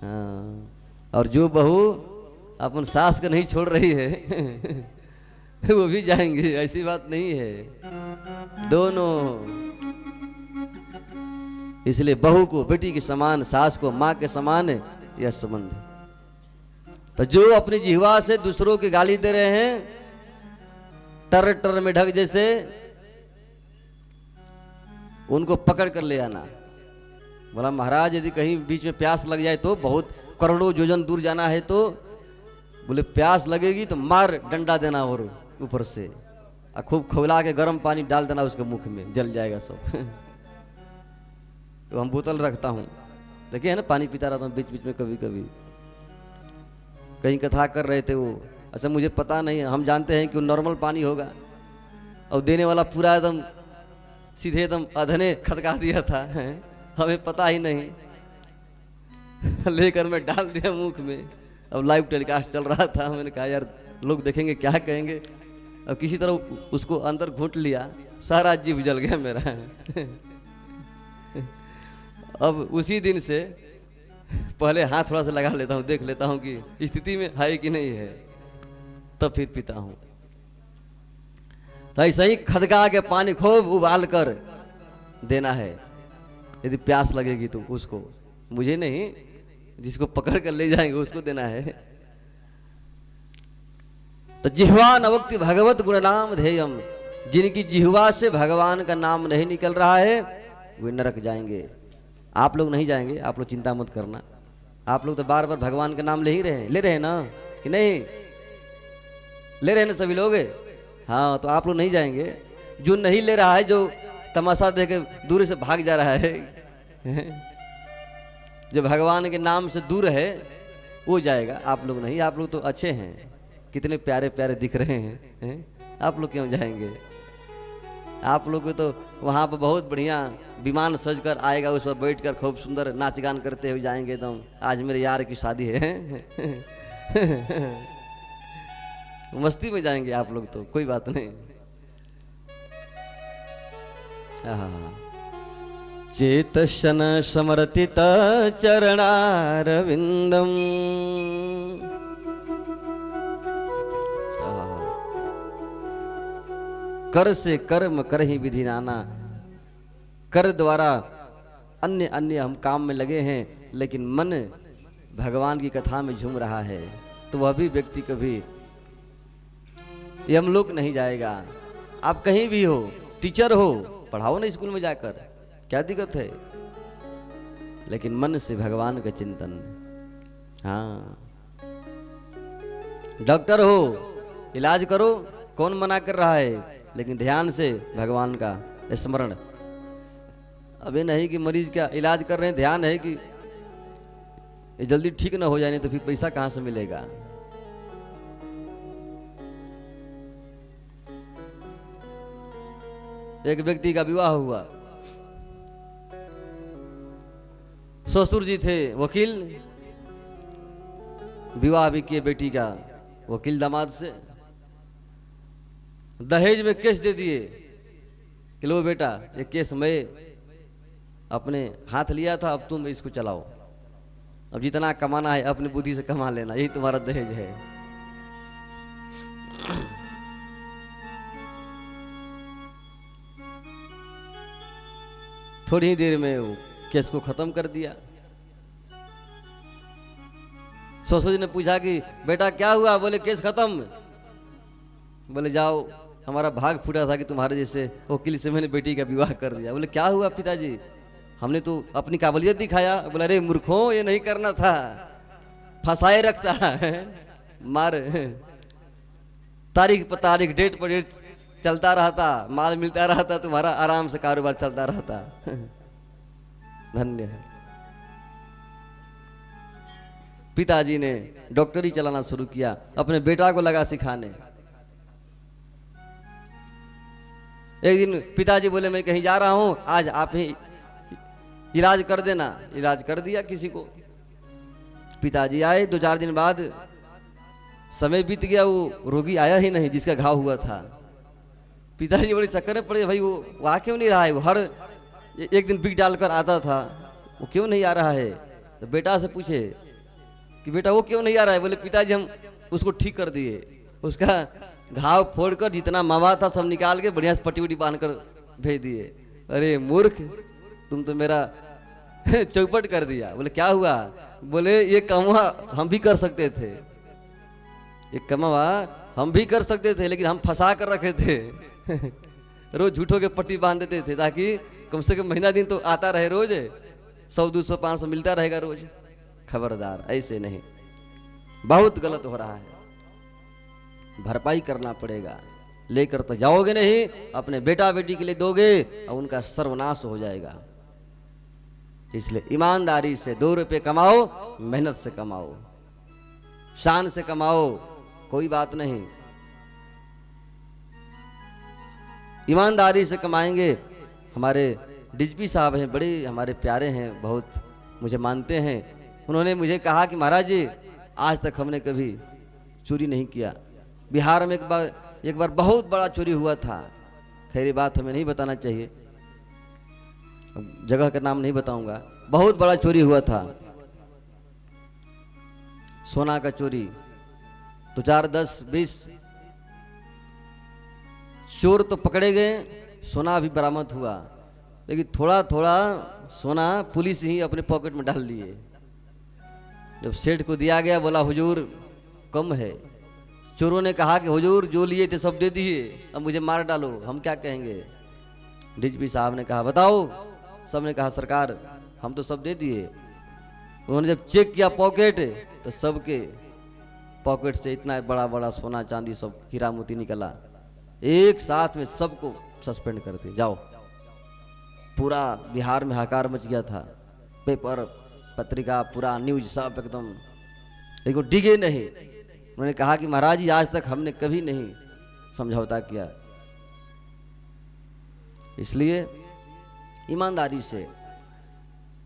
हाँ, और जो बहू अपन सास को नहीं छोड़ रही है वो भी जाएंगे, ऐसी बात नहीं है, दोनों। इसलिए बहू को बेटी के समान, सास को माँ के समान है यह संबंध। तो जो अपनी जिह्वा से दूसरों की गाली दे रहे हैं, टर टर में ढक जैसे, उनको पकड़ कर ले आना। बोला महाराज यदि कहीं बीच में प्यास लग जाए तो, बहुत करोड़ों योजन दूर जाना है तो, बोले प्यास लगेगी तो मार डंडा देना और ऊपर से, और खूब खौला के गर्म पानी डाल देना उसके मुख में, जल जाएगा सब। तो हम बोतल रखता हूँ, देखिए है ना, पानी पीता रहता हूँ बीच बीच में कभी कभी। कहीं कथा कर रहे थे वो, अच्छा मुझे पता नहीं, हम जानते हैं कि वो नॉर्मल पानी होगा, और देने वाला पूरा एकदम सीधे एकदम अधने खदका दिया था, हमें पता ही नहीं। लेकर मैं डाल दिया मुख में, अब लाइव टेलीकास्ट चल रहा था, मैंने कहा यार लोग देखेंगे क्या कहेंगे, अब किसी तरह उसको अंदर घुट लिया, सारा जीभ जल गया मेरा। अब उसी दिन से पहले हाथ थोड़ा सा लगा लेता हूँ, देख लेता हूँ कि स्थिति में है कि नहीं है, तब फिर पीता हूँ। तो ऐसे ही खदका के पानी खूब उबाल कर देना है, यदि प्यास लगेगी तो उसको, मुझे नहीं, जिसको पकड़ कर ले जाएंगे उसको देना है। तो जिह्वा नवक्ति भगवत गुण नाम ध्येयम, जिनकी जिह्वा से भगवान का नाम नहीं निकल रहा है वे नरक जाएंगे। आप लोग नहीं जाएंगे, आप लोग चिंता मत करना, आप लोग तो बार बार भगवान का नाम ले रहे हैं ना, कि नहीं ले रहे हैं ना सभी लोग। हाँ, तो आप लोग नहीं जाएंगे। जो नहीं ले रहा है, जो तमाशा देख के दूर से भाग जा रहा है, जो भगवान के नाम से दूर है वो जाएगा, आप लोग नहीं। आप लोग तो अच्छे हैं, कितने प्यारे प्यारे दिख रहे हैं, आप लोग क्यों जाएंगे। आप लोग को तो वहाँ पर बहुत बढ़िया विमान सज कर आएगा, उस पर बैठ कर खूब सुंदर नाच गान करते हुए जाएंगे एकदम, आज मेरे यार की शादी है। मस्ती में जाएंगे आप लोग तो, कोई बात नहीं। चेतशन समर्थित चरणारविंदम, कर से कर्म कर ही विधि नाना, कर द्वारा अन्य अन्य हम काम में लगे हैं, लेकिन मन भगवान की कथा में झूम रहा है, तो वह भी व्यक्ति कभी यमलोक नहीं जाएगा। आप कहीं भी हो, टीचर हो, पढ़ाओ ना स्कूल में जाकर, क्या दिक्कत है, लेकिन मन से भगवान का चिंतन। हाँ, डॉक्टर हो, इलाज करो, कौन मना कर रहा है, लेकिन ध्यान से भगवान का स्मरण। अभी नहीं कि मरीज का इलाज कर रहे हैं, ध्यान है कि ये जल्दी ठीक ना हो जाए, नहीं तो फिर पैसा कहां से मिलेगा। एक व्यक्ति का विवाह हुआ, ससुर जी थे वकील, विवाह भी किए बेटी का वकील दामाद से, दहेज में केस दे दिए कि लो बेटा ये केस मैं अपने हाथ लिया था, अब तुम इसको चलाओ, अब जितना कमाना है अपनी बुद्धि से कमा लेना, यही तुम्हारा दहेज है। थोड़ी ही देर में वो केस को खत्म कर दिया। ससुर जी ने पूछा कि बेटा क्या हुआ, बोले केस खत्म। बोले जाओ, हमारा भाग फूटा था कि तुम्हारे जैसे वकील से मैंने बेटी का विवाह कर दिया। बोले क्या हुआ पिताजी, हमने तो अपनी काबिलियत दिखाया। बोले अरे मूर्खों, ये नहीं करना था, फंसाए रखता है, मार तारीख पर तारीख, डेट पर डेट चलता रहता, माल मिलता रहता, तुम्हारा आराम से कारोबार चलता रहता। धन्य है। पिताजी ने डॉक्टरी चलाना शुरू किया, अपने बेटा को लगा सिखाने। एक दिन पिताजी बोले मैं कहीं जा रहा हूं, आज आप ही इलाज कर देना। इलाज कर दिया किसी को। पिताजी आए, 2-4 दिन बाद समय बीत गया, वो रोगी आया ही नहीं जिसका घाव हुआ था। पिताजी बड़े चक्कर में पड़े, भाई वो आ क्यों नहीं रहा है? वो हर एक दिन बिग डालकर आता था, वो क्यों नहीं आ रहा है? तो बेटा से पूछे कि बेटा वो क्यों नहीं आ रहा है? बोले पिताजी हम उसको ठीक कर दिए, उसका घाव फोड़कर जितना मावा था सब निकाल के बढ़िया से पट्टी वट्टी बांध कर भेज दिए। अरे मूर्ख, तुम तो मेरा चौपट कर दिया। बोले क्या हुआ? बोले ये कमवा हम भी कर सकते थे, ये कमवा हम भी कर सकते थे, लेकिन हम फंसा कर रखे थे। रोज झूठों के पट्टी बांध देते थे ताकि कम से कम महीना दिन तो आता रहे, रोज 100, 200, 500 मिलता रहेगा रोज। खबरदार, ऐसे नहीं, बहुत गलत हो रहा है, भरपाई करना पड़ेगा। लेकर तो जाओगे नहीं, अपने बेटा बेटी के लिए दोगे और उनका सर्वनाश हो जाएगा। इसलिए ईमानदारी से 2 रुपए कमाओ, मेहनत से कमाओ, शान से कमाओ, कोई बात नहीं। ईमानदारी से कमाएंगे। हमारे डीजीपी साहब हैं, बड़े हमारे प्यारे हैं, बहुत मुझे मानते हैं। उन्होंने मुझे कहा कि महाराज जी आज तक हमने कभी चोरी नहीं किया। बिहार में एक बार बहुत बड़ा चोरी हुआ था। खैर ये बात हमें नहीं बताना चाहिए, जगह का नाम नहीं बताऊंगा। बहुत बड़ा चोरी हुआ था, सोना का चोरी। 2, 4, 10, 20 चोर तो पकड़े गए, सोना भी बरामद हुआ, लेकिन थोड़ा थोड़ा सोना पुलिस ही अपने पॉकेट में डाल लिए। जब सेठ को दिया गया, बोला हुजूर कम है। चोरों ने कहा कि हुजूर जो लिए थे सब दे दिए, अब मुझे मार डालो, हम क्या कहेंगे? डीजीपी साहब ने कहा बताओ। सबने कहा सरकार हम तो सब दे दिए। उन्होंने जब चेक किया पॉकेट, तो सबके पॉकेट से इतना बड़ा बड़ा सोना चांदी सब हीरा मोती निकला। एक साथ में सबको सस्पेंड कर दिया, जाओ। पूरा बिहार में हाहाकार मच गया था, पेपर पत्रिका पूरा न्यूज सब एकदम, लेकिन डिगे नहीं। उन्होंने कहा कि महाराज जी आज तक हमने कभी नहीं समझौता किया। इसलिए ईमानदारी से,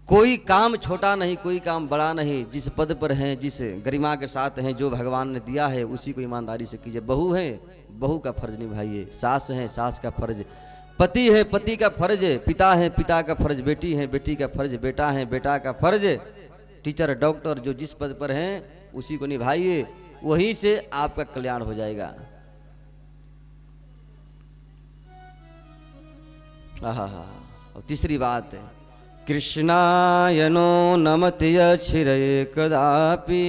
कोई काम छोटा नहीं, कोई काम बड़ा नहीं। जिस पद पर हैं, जिस गरिमा के साथ हैं, जो भगवान ने दिया है उसी को ईमानदारी से कीजिए। बहू है, बहू का फर्ज निभाइए। सास है, सास का फर्ज। पति है, पति का फर्ज। पिता है, पिता का फर्ज। बेटी है, बेटी का फर्ज। बेटा है, बेटा का फर्ज। टीचर, डॉक्टर, जो जिस पद पर हैं उसी को निभाइए, वहीं से आपका कल्याण हो जाएगा। और तीसरी बात है, कृष्णाय नो नमति अचिरे कदापि।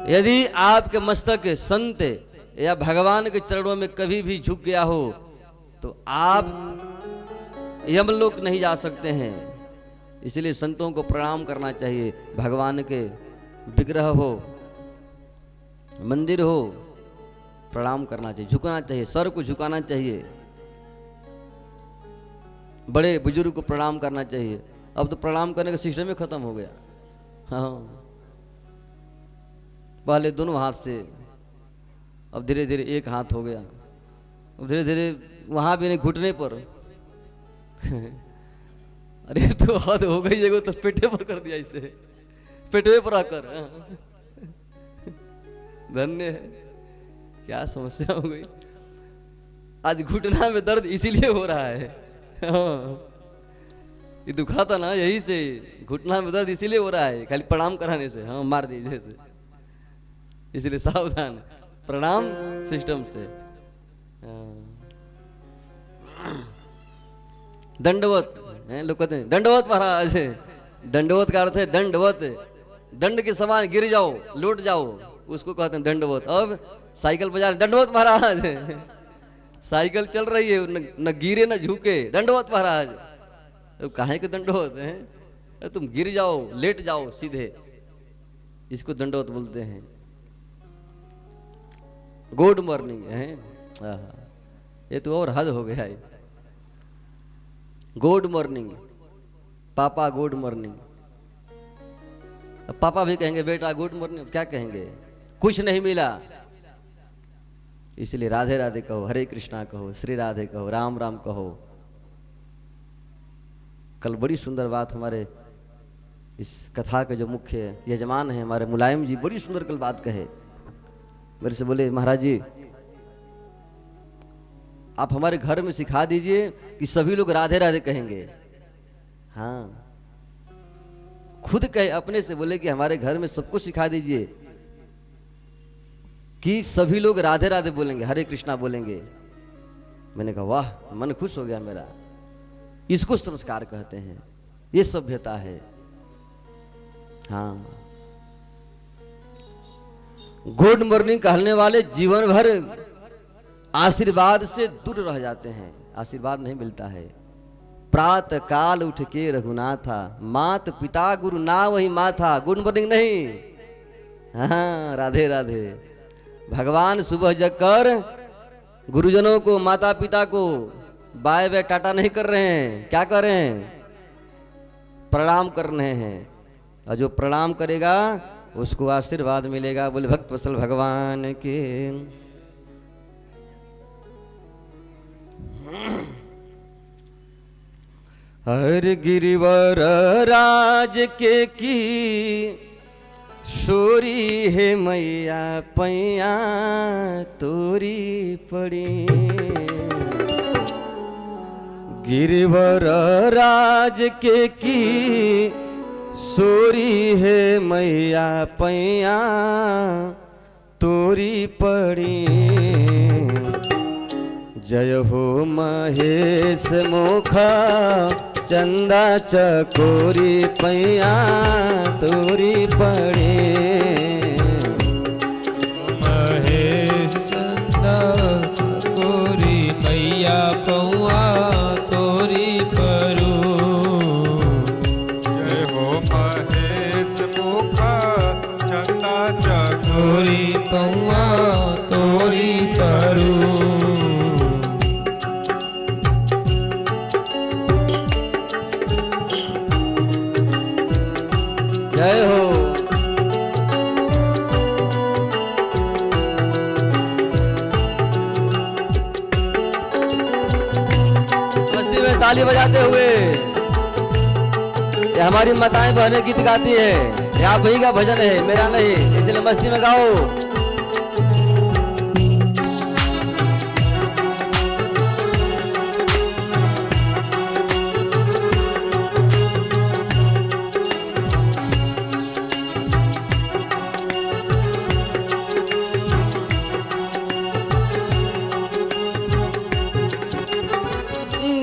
यदि आपके मस्तक संत या भगवान के चरणों में कभी भी झुक गया हो तो आप यमलोक नहीं जा सकते हैं। इसलिए संतों को प्रणाम करना चाहिए। भगवान के विग्रह हो, मंदिर हो, प्रणाम करना चाहिए, झुकना चाहिए, सर को झुकाना चाहिए, बड़े बुजुर्ग को प्रणाम करना चाहिए। अब तो प्रणाम करने का सिस्टम ही खत्म हो गया। हाँ, पहले दोनों हाथ से, अब धीरे धीरे एक हाथ हो गया, अब धीरे धीरे वहां भी नहीं, घुटने पर। अरे तो हद हो गई है, तो पेटे पर कर दिया, इसे पेटवे पर आकर। धन्य है, क्या समस्या हो गई। आज घुटना में दर्द इसीलिए हो रहा है। ये दुखा था ना, यही से घुटना में दर्द इसीलिए हो रहा है, खाली प्रणाम कराने से। हाँ, मार दीजिए से। इसलिए सावधान, प्रणाम सिस्टम से। दंडवत हैं, लोग कहते हैं दंडवत महाराज। दंडवत का अर्थ है दंडवत, दंड के समान गिर जाओ, लौट जाओ, उसको कहते हैं दंडवत। अब साइकिल बजा रहे, दंडवत महाराज। साइकिल चल रही है, न गिरे न झुके, दंडवत महाराज। तो काहे के दंडवत है? तुम गिर जाओ, लेट जाओ सीधे, इसको दंडवत बोलते हैं। गुड मॉर्निंग है। ये तो और हद हो गया है। गुड मॉर्निंग पापा, गुड मॉर्निंग। पापा भी कहेंगे बेटा गुड मॉर्निंग, क्या कहेंगे? कुछ नहीं मिला, इसलिए राधे राधे कहो, हरे कृष्णा कहो, श्री राधे कहो, राम राम कहो। कल बड़ी सुंदर बात हमारे इस कथा के जो मुख्य यजमान हैं हमारे मुलायम जी, बड़ी सुंदर कल बात कहे। मेरे से बोले महाराज जी आप हमारे घर में सिखा दीजिए कि सभी लोग राधे राधे कहेंगे। हाँ, खुद कहे, अपने से बोले कि हमारे घर में सबको सिखा दीजिए कि सभी लोग राधे राधे बोलेंगे, हरे कृष्णा बोलेंगे। मैंने कहा वाह, मन खुश हो गया मेरा। इसको संस्कार कहते हैं, ये सभ्यता है। हाँ, गुड मॉर्निंग कहने वाले जीवन भर आशीर्वाद से दूर रह जाते हैं, आशीर्वाद नहीं मिलता है। प्रातः काल उठ के रघुनाथा, मात पिता गुरु ना वही माथा। गुड मॉर्निंग नहीं, हाँ राधे राधे। भगवान सुबह जगकर गुरुजनों को, माता पिता को बाय बाय टाटा नहीं कर रहे हैं, क्या कर रहे हैं? प्रणाम कर रहे हैं। और जो प्रणाम करेगा उसको आशीर्वाद मिलेगा। बोले भक्त वत्सल भगवान के। हर गिरिवर राज के की सोरी है मैया पैया तोरी पड़ी। गिरिवर राज के की सोरी है मैया पैया तोरी पड़ी। जय हो महेश मुखा चंदा चकोरी पैया तोरी पड़ी। महेश चंदा चकोरी मैया पौआ तोरी परू। जय हो महेश मुखा चंदा चकोरी तोरी पौआ तोरी परू। जय हो। मस्ती में ताली बजाते हुए ये हमारी माताएं बहनें गीत गाती है। ये आप ही का भजन है, मेरा नहीं, इसलिए मस्ती में गाओ।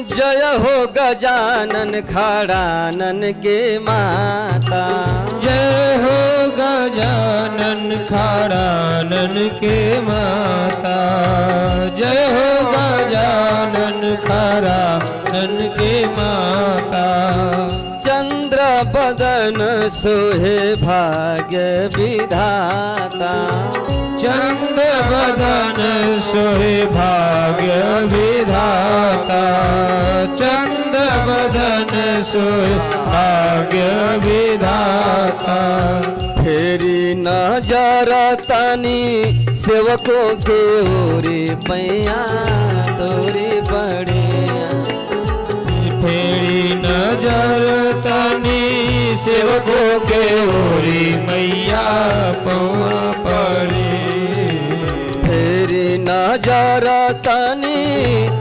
जय हो गजानन खड़ानन के माता। जय हो गजानन खड़ानन के माता। जय हो गजानन खड़ानन के माता। चंद्र बदन सोहे भाग्य विधाता। चंद्र बदन सोहे भाग्य विधाता। चंद्र बदन सोहे भाग्य विधाता। फेरी नजर तनी सेवकों के ओरे पैया तोरी पड़े। फेरी नजर तनी सेवकों के ओरी मैया पौआ पड़े। फेरी नजर तनी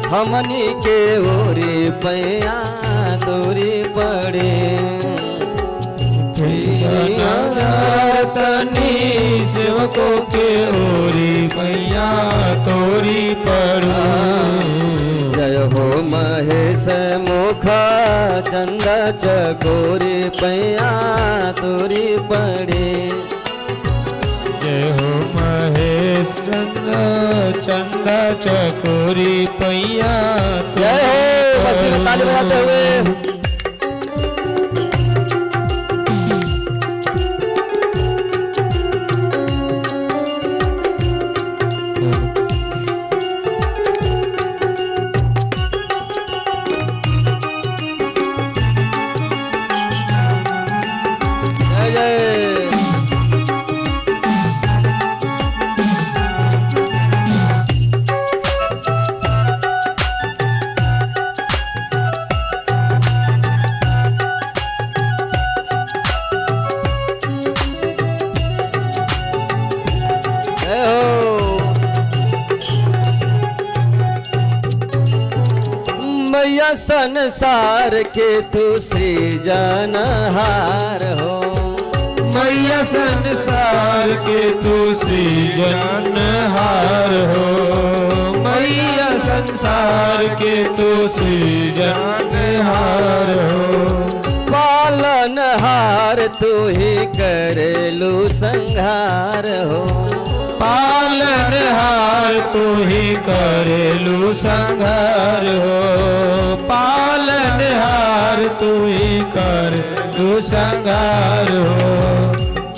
हमनी के ओरे पैया तोरी पड़े। नजर तनी सेवकों के ओरी मैया तोरी पड़ू। जय हो महेश मुखा चंदा चकोरी पैया तोरी पड़े। जय हो महेश चंदा चकोरी पैया जय हो। मस्ती में ताली बजाते हुए मैया संसार के तू सृजनहार हो। मैया संसार के तू सृजनहार हो। मैया संसार के तू सृजनहार हो। पालनहार तू ही करेलू संहार हो। पालनहार तू ही करेलू संहार हो। पालनहार तू ही करेलू संहार हो।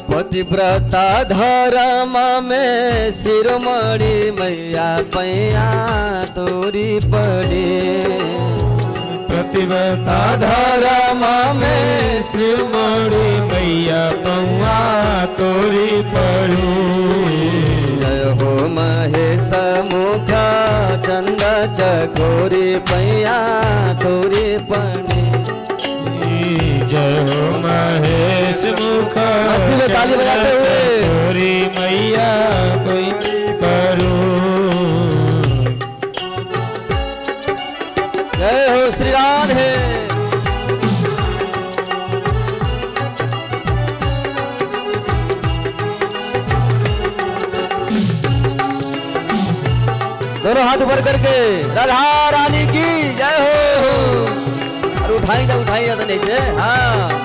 पतिव्रता धर्म में शिरोमणि मैया पैया तोरी पड़ी। पतिव्रता धर्म में शिरोमणि मैया पौआ तोरी पड़ी। जय हो महेश मुख चंद चकोरी पैया तोरी पड़ी। जय हो महेश मुख ताली बजाते हुए तोरी मैया कोई करो। जय हो श्री राधे। दोनों हाथ ऊपर करके राधा रानी की जय हो। और उठाई जाता नीचे। हाँ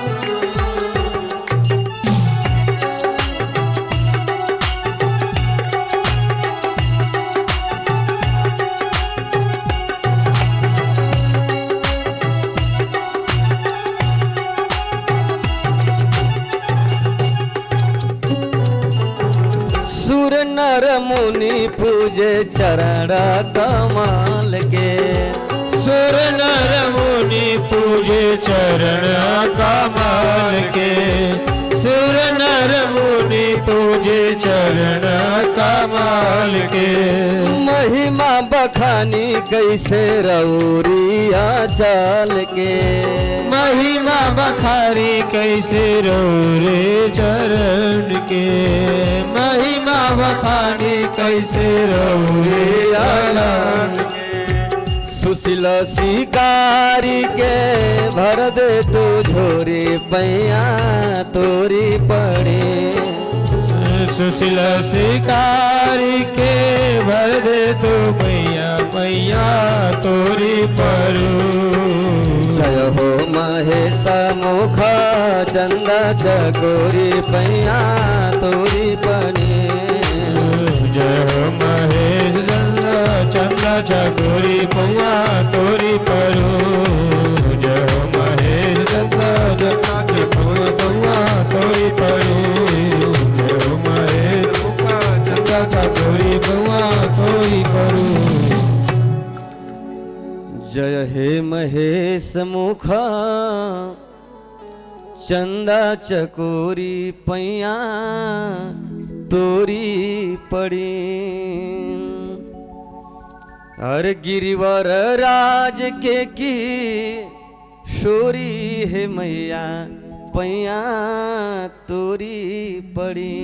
सुर नर मुनि पूजे चरण कमल के। सुर नर मुनि पूजे चरण कमल के। सुर नर मुनि पूजे चरण कमल के। महिमा बखानी कैसे रौरिया चल के। महिमा बखारी कैसे रो रे चरण के। महिमा बखानी कैसे रो रे चरण के। सुशील शिकारी के भर दे तू झोरी पैया तोरी पड़ी। सुशील शिकारी के भर दे तू मैया मैया तोरी परू। जय हो महेश मुख चंद चकोरी पैया तोरी पड़ी। जय हो महेश चंद चकोरी पौआ तोरी परू। जय हो महेश चंद चकोरी पौआ तोरी परू। जय हो महेश चंद चकोरी पौआ तोरी परू। जय हे महेश मुख चंदा चकोरी पैया तोरी पड़ी। हर गिरिवर राज के की शोरी है मैया पैया तोरी पड़ी।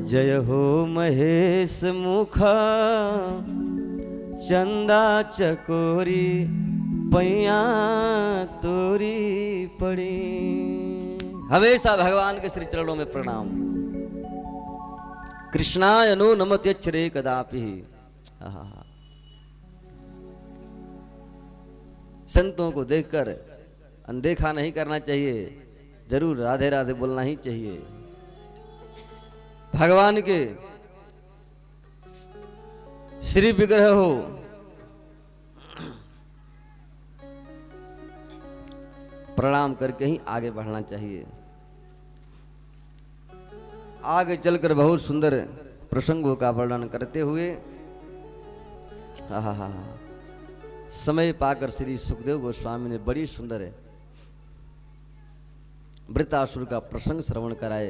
जय हो महेश मुख चंदा चकोरी पैया तोरी पड़ी। हमेशा भगवान के श्री चरणों में प्रणाम। कृष्णाय नो नमत्यच्छरे कदापि। संतों को देखकर अनदेखा नहीं करना चाहिए, जरूर राधे राधे बोलना ही चाहिए। भगवान के श्री विग्रह हो, प्रणाम करके ही आगे बढ़ना चाहिए। आगे चलकर बहुत सुंदर प्रसंगों का वर्णन करते हुए समय पाकर श्री सुखदेव गोस्वामी ने बड़ी सुंदर वृत्तासुर का प्रसंग श्रवण कराए।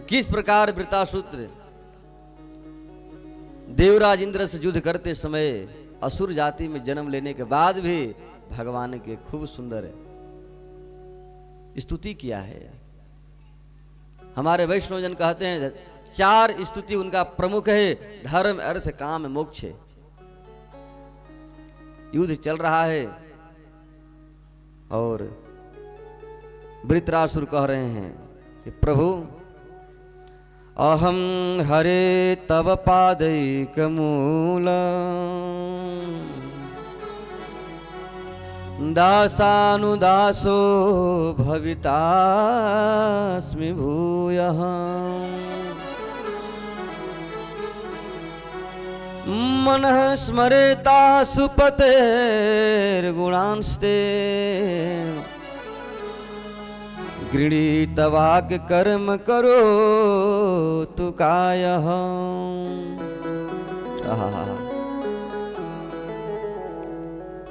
किस प्रकार वृत्तासुर देवराज इंद्र से युद्ध करते समय असुर जाति में जन्म लेने के बाद भी भगवान के खूब सुंदर स्तुति किया है। हमारे वैष्णव जन कहते हैं 4 स्तुति उनका प्रमुख है, धर्म अर्थ काम मोक्ष। युद्ध चल रहा है और वृत्रासुर कह रहे हैं कि प्रभु अहम हरे तव पादैकमूल दासानुदासो भवितास्मि भूयः मनः स्मरेता सुपतेर्गुणांस्ते गृणीतवाक् कर्म करो तु कायः।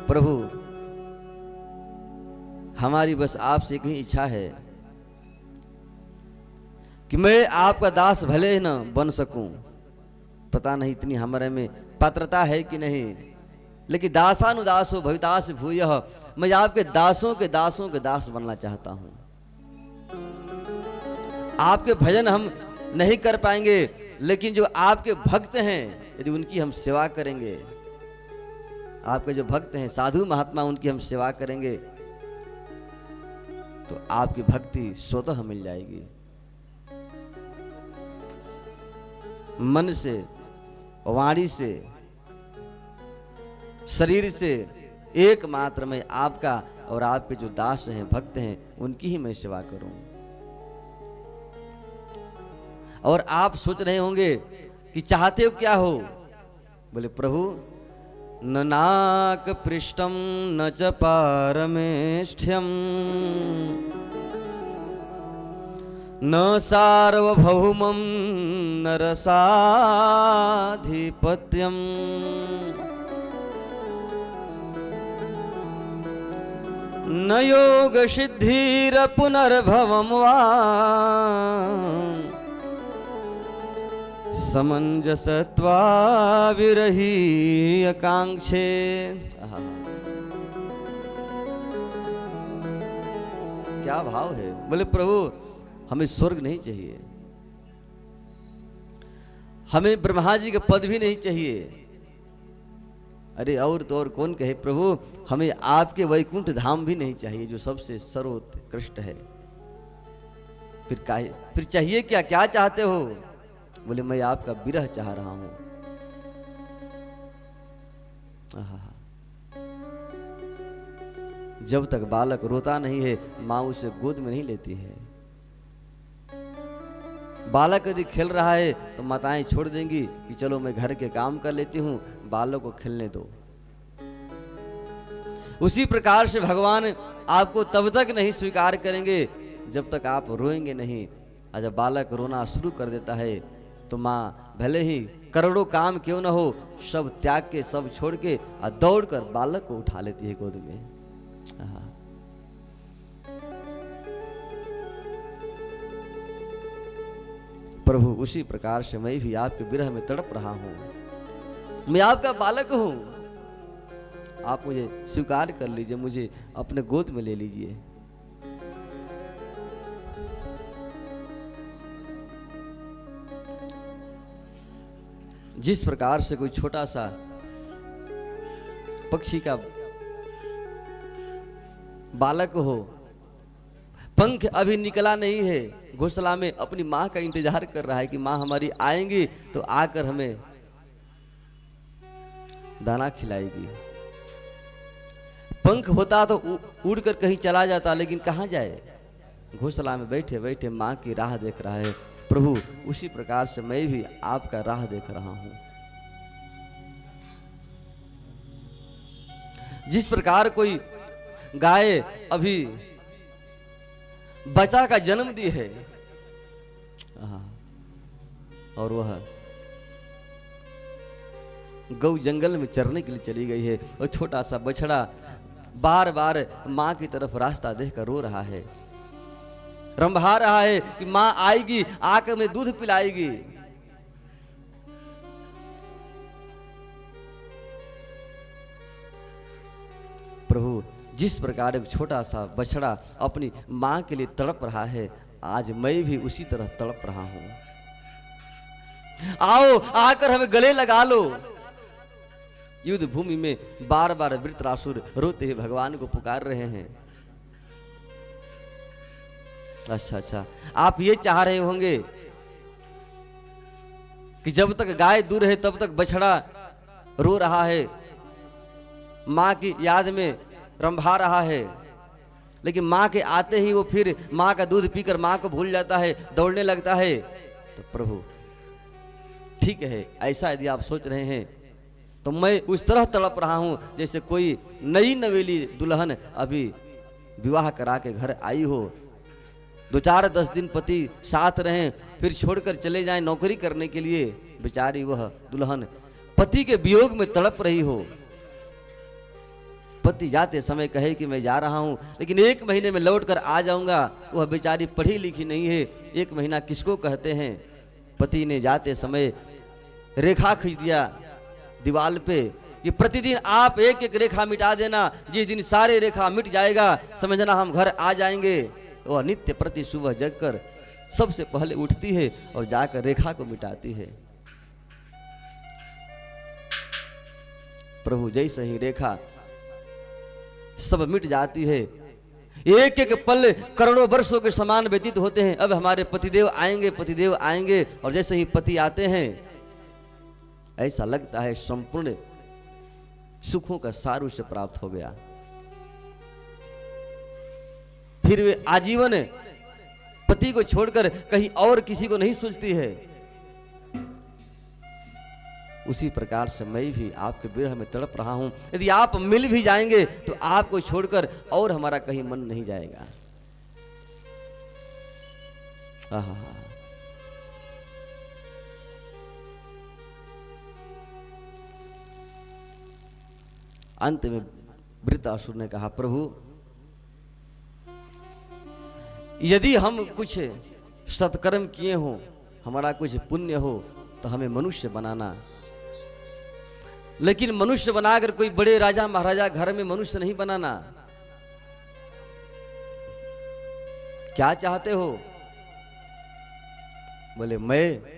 प्रभु हमारी बस आपसे एक ही इच्छा है कि मैं आपका दास भले ही न बन सकूं, पता नहीं इतनी हमारे में पात्रता है कि नहीं, लेकिन दासानुदासो भवितास भूयः, मैं आपके दासों के दास बनना चाहता हूं। आपके भजन हम नहीं कर पाएंगे, लेकिन जो आपके भक्त हैं यदि उनकी हम सेवा करेंगे, आपके जो भक्त हैं साधु महात्मा उनकी हम सेवा करेंगे तो आपकी भक्ति स्वतः मिल जाएगी। मन से, वाणी से, शरीर से एकमात्र मैं आपका और आपके जो दास हैं भक्त हैं उनकी ही मैं सेवा करूं। और आप सोच रहे होंगे कि चाहते हो क्या हो? बोले प्रभु न नाक पृष्ठम न च पारमेष्ठ्यम न सार्वभौमं न रसाधिपत्यम न योग सिद्धिर पुनर्भवम वा समंजसत्वा विरही आकांक्षे। क्या भाव है? बोले प्रभु हमें स्वर्ग नहीं चाहिए, हमें ब्रह्मा जी का पद भी नहीं चाहिए। अरे और तो और कौन कहे प्रभु हमें आपके वैकुंठ धाम भी नहीं चाहिए जो सबसे सर्वोत्कृष्ट है। फिर चाहिए क्या? क्या चाहते हो? बोले मैं आपका विरह चाह रहा हूं। जब तक बालक रोता नहीं है मां उसे गोद में नहीं लेती है। बालक यदि खेल रहा है तो माताएं छोड़ देंगी कि चलो मैं घर के काम कर लेती हूं, बालक को खेलने दो। उसी प्रकार से भगवान आपको तब तक नहीं स्वीकार करेंगे जब तक आप रोएंगे नहीं। और जब बालक रोना शुरू कर देता है तो माँ भले ही करोड़ों काम क्यों न हो सब त्याग के, सब छोड़ के और दौड़कर बालक को उठा लेती है गोद में। प्रभु उसी प्रकार से मैं भी आपके विरह में तड़प रहा हूं। मैं आपका बालक हूं, आप मुझे स्वीकार कर लीजिए, मुझे अपने गोद में ले लीजिए। जिस प्रकार से कोई छोटा सा पक्षी का बालक हो, पंख अभी निकला नहीं है, घोंसला में अपनी माँ का इंतजार कर रहा है कि माँ हमारी आएंगी तो आकर हमें दाना खिलाएगी। पंख होता तो उड़कर कहीं चला जाता, लेकिन कहाँ जाए? घोंसला में बैठे बैठे माँ की राह देख रहा है। प्रभु उसी प्रकार से मैं भी आपका राह देख रहा हूं। जिस प्रकार कोई गाय अभी बच्चा का जन्म दी है और वह गौ जंगल में चरने के लिए चली गई है और छोटा सा बछड़ा बार बार मां की तरफ रास्ता देखकर रो रहा है, रंभा रहा है कि मां आएगी, आकर में दूध पिलाएगी। प्रभु जिस प्रकार एक छोटा सा बछड़ा अपनी मां के लिए तड़प रहा है, आज मैं भी उसी तरह तड़प रहा हूं। आओ आकर हमें गले लगा लो। युद्ध भूमि में बार बार वृत्रासुर रोते हुए भगवान को पुकार रहे हैं। अच्छा, आप ये चाह रहे होंगे कि जब तक गाय दूर है तब तक बछड़ा रो रहा है, माँ की याद में रंभा रहा है, लेकिन माँ के आते ही वो फिर माँ का दूध पीकर माँ को भूल जाता है, दौड़ने लगता है। तो प्रभु ठीक है, ऐसा यदि आप सोच रहे हैं तो मैं उस तरह तड़प रहा हूं जैसे कोई नई नवेली दुल्हन अभी विवाह करा के घर आई हो, 2-4-10 दिन पति साथ रहें, फिर छोड़कर चले जाएं नौकरी करने के लिए, बेचारी वह दुल्हन पति के वियोग में तड़प रही हो। पति जाते समय कहे कि मैं जा रहा हूं लेकिन 1 महीने में लौट कर आ जाऊंगा, वह बेचारी पढ़ी लिखी नहीं है, 1 महीना किसको कहते हैं। पति ने जाते समय रेखा खींच दिया दीवार पे कि प्रतिदिन आप 1-1 रेखा मिटा देना, जिस दिन सारे रेखा मिट जाएगा समझना हम घर आ जाएंगे। वह नित्य प्रति सुबह जगकर सबसे पहले उठती है और जाकर रेखा को मिटाती है। प्रभु जैसे ही रेखा सब मिट जाती है, 1-1 पल करोड़ों वर्षों के समान व्यतीत होते हैं। अब हमारे पतिदेव आएंगे और जैसे ही पति आते हैं ऐसा लगता है संपूर्ण सुखों का सार उसे प्राप्त हो गया। फिर वे आजीवन पति को छोड़कर कहीं और किसी को नहीं सोचती है। उसी प्रकार से मैं भी आपके विरह में तड़प रहा हूं। यदि आप मिल भी जाएंगे तो आपको छोड़कर और हमारा कहीं मन नहीं जाएगा। आहा, अंत में वृत्रासुर ने कहा, प्रभु यदि हम कुछ सत्कर्म किए हो, हमारा कुछ पुण्य हो तो हमें मनुष्य बनाना, लेकिन मनुष्य बनाकर कोई बड़े राजा महाराजा घर में मनुष्य नहीं बनाना। क्या चाहते हो? बोले मैं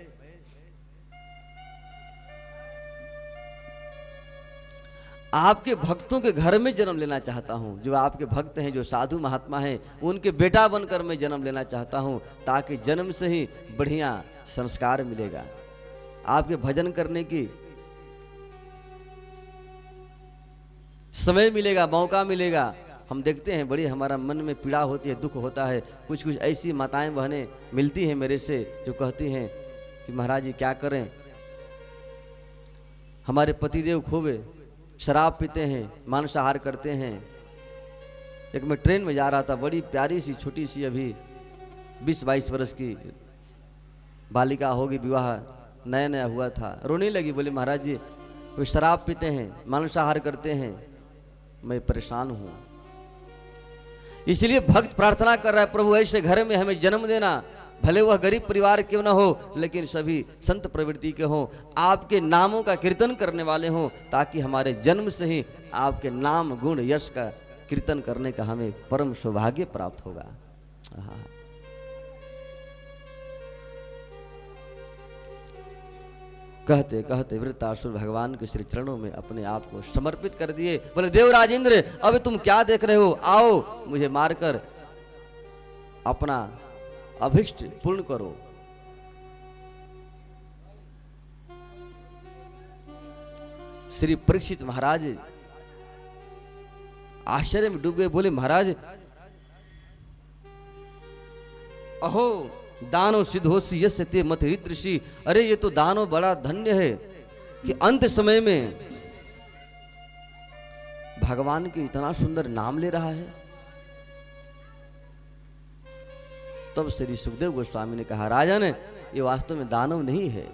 आपके भक्तों के घर में जन्म लेना चाहता हूं। जो आपके भक्त हैं, जो साधु महात्मा हैं, उनके बेटा बनकर मैं जन्म लेना चाहता हूं, ताकि जन्म से ही बढ़िया संस्कार मिलेगा, आपके भजन करने की समय मिलेगा, मौका मिलेगा। हम देखते हैं बड़ी हमारा मन में पीड़ा होती है, दुख होता है। कुछ कुछ ऐसी माताएं बहनें मिलती हैं मेरे से जो कहती हैं कि महाराज जी क्या करें, हमारे पतिदेव खूब शराब पीते हैं, मांसाहार करते हैं। एक मैं ट्रेन में जा रहा था, बड़ी प्यारी सी छोटी सी अभी 20-22 वर्ष की बालिका होगी, विवाह नया नया हुआ था, रोने लगी। बोले महाराज जी वो शराब पीते हैं, मांसाहार करते हैं, मैं परेशान हूं। इसलिए भक्त प्रार्थना कर रहा है, प्रभु ऐसे घर में हमें जन्म देना, भले वह गरीब परिवार क्यों ना हो, लेकिन सभी संत प्रवृत्ति के हों, आपके नामों का कीर्तन करने वाले हों, ताकि हमारे जन्म से ही आपके नाम गुण यश का कीर्तन करने का हमें परम सौभाग्य प्राप्त होगा। कहते कहते वृत्रासुर भगवान के श्री चरणों में अपने आप को समर्पित कर दिए। बोले देवराज इंद्र, अब तुम क्या देख रहे हो, आओ मुझे मारकर अपना अभिष्ट पूर्ण करो। श्री परीक्षित महाराज आश्चर्य में डूब गए। बोले महाराज, अहो दानो सिद्धोसी यस्य ते मत ऋषि, अरे ये तो दानो बड़ा धन्य है कि अंत समय में भगवान के इतना सुंदर नाम ले रहा है। तब श्री सुखदेव गोस्वामी ने कहा, राजन ये वास्तव में दानव नहीं है,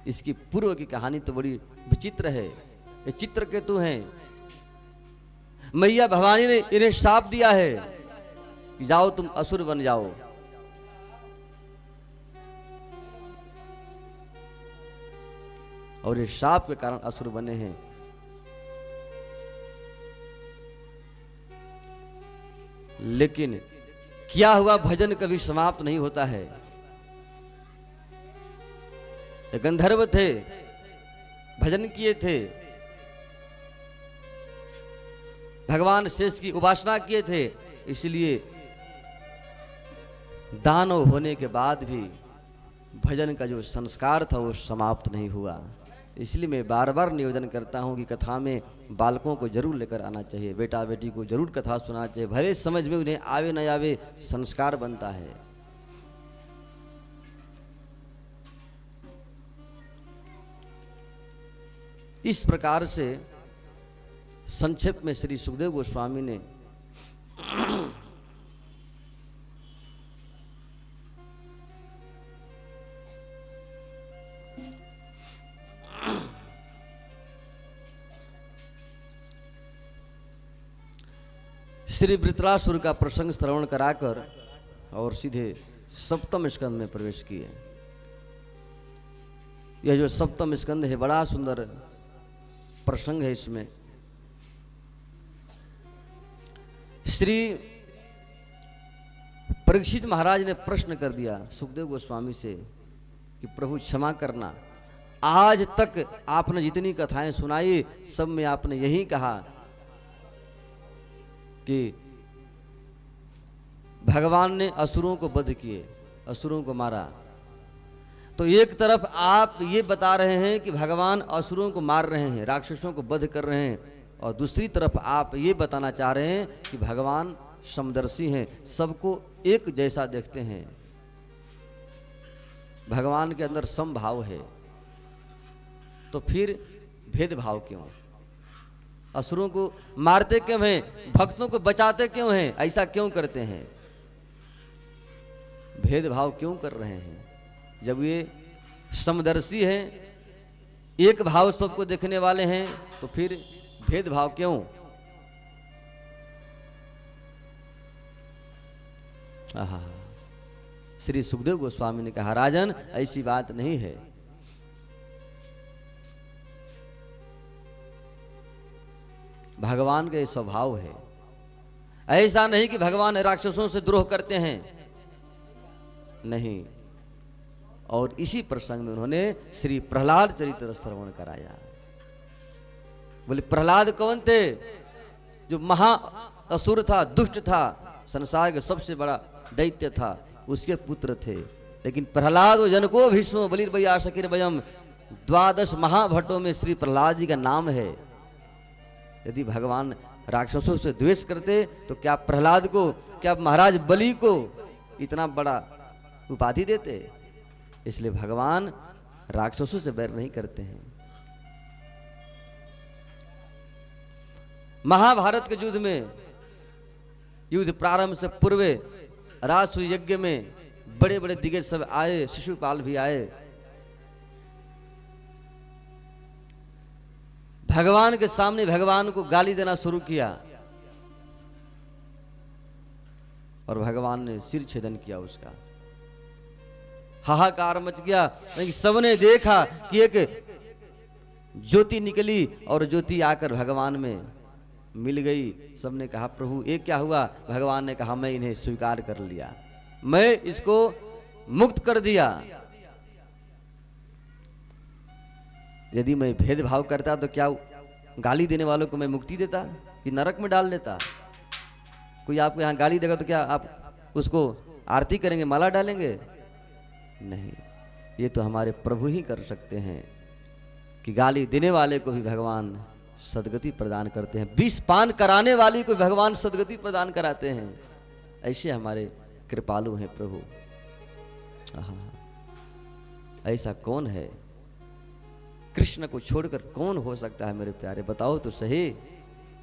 इसकी पूर्व की कहानी तो बड़ी विचित्र है। ये चित्रकेतु हैं, मैया भवानी ने इन्हें शाप दिया है कि जाओ तुम असुर बन जाओ। और ये शाप के कारण असुर बने हैं। लेकिन किया हुआ भजन कभी समाप्त नहीं होता है। गंधर्व थे, भजन किए थे, भगवान शेष की उपासना किए थे, इसलिए दानव होने के बाद भी भजन का जो संस्कार था वो समाप्त नहीं हुआ। इसलिए मैं बार बार निवेदन करता हूँ कि कथा में बालकों को जरूर लेकर आना चाहिए, बेटा बेटी को जरूर कथा सुनाना चाहिए, भले समझ में उन्हें आवे न आवे, संस्कार बनता है। इस प्रकार से संक्षेप में श्री सुखदेव गोस्वामी ने श्री वृत्रासुर का प्रसंग श्रवण कराकर और सीधे सप्तम स्कंद में प्रवेश किए। यह जो सप्तम स्कंद है बड़ा सुंदर प्रसंग है। इसमें श्री परीक्षित महाराज ने प्रश्न कर दिया सुखदेव गोस्वामी से कि प्रभु क्षमा करना, आज तक आपने जितनी कथाएं सुनाई सब में आपने यही कहा कि भगवान ने असुरों को वध किए, असुरों को मारा। तो एक तरफ आप ये बता रहे हैं कि भगवान असुरों को मार रहे हैं, राक्षसों को वध कर रहे हैं, और दूसरी तरफ आप ये बताना चाह रहे हैं कि भगवान समदर्शी हैं, सबको एक जैसा देखते हैं, भगवान के अंदर समभाव है। तो फिर भेदभाव क्यों? असुरों को मारते क्यों हैं, भक्तों को बचाते क्यों हैं? ऐसा क्यों करते हैं? भेदभाव क्यों कर रहे हैं? जब ये समदर्शी हैं, एक भाव सबको देखने वाले हैं, तो फिर भेदभाव क्यों? आहा, श्री सुखदेव गोस्वामी ने कहा राजन ऐसी बात नहीं है। भगवान का ये स्वभाव है। ऐसा नहीं कि भगवान राक्षसों से द्रोह करते हैं, नहीं। और इसी प्रसंग में उन्होंने श्री प्रहलाद चरित्र श्रवण कराया। बोले प्रहलाद कौन थे? जो महा असुर था, दुष्ट था, संसार का सबसे बड़ा दैत्य था, उसके पुत्र थे। लेकिन प्रहलाद जनको भीष्म बलिर्भयासकिर वयम, 12 महाभट्टों में श्री प्रहलाद जी का नाम है। यदि भगवान राक्षसों से द्वेष करते तो क्या प्रहलाद को, क्या महाराज बलि को इतना बड़ा उपाधि देते? इसलिए भगवान राक्षसों से बैर नहीं करते हैं। महाभारत के युद्ध में, युद्ध प्रारंभ से पूर्व राजसूय यज्ञ में बड़े बड़े दिग्गज सब आए, शिशुपाल भी आए। भगवान के सामने भगवान को गाली देना शुरू किया और भगवान ने सिर छेदन किया उसका। हाहाकार मच गया। सबने देखा कि एक ज्योति निकली और ज्योति आकर भगवान में मिल गई। सबने कहा प्रभु ये क्या हुआ? भगवान ने कहा मैं इन्हें स्वीकार कर लिया, मैं इसको मुक्त कर दिया। यदि मैं भेदभाव करता तो क्या गाली देने वालों को मैं मुक्ति देता कि नरक में डाल देता? कोई आपको यहाँ गाली देगा तो क्या आप उसको आरती करेंगे, माला डालेंगे? नहीं, ये तो हमारे प्रभु ही कर सकते हैं कि गाली देने वाले को भी भगवान सदगति प्रदान करते हैं, विष पान कराने वाली को भगवान सदगति प्रदान कराते हैं। ऐसे हमारे कृपालु हैं प्रभु। ऐसा कौन है? कृष्ण को छोड़कर कौन हो सकता है मेरे प्यारे? बताओ तो सही।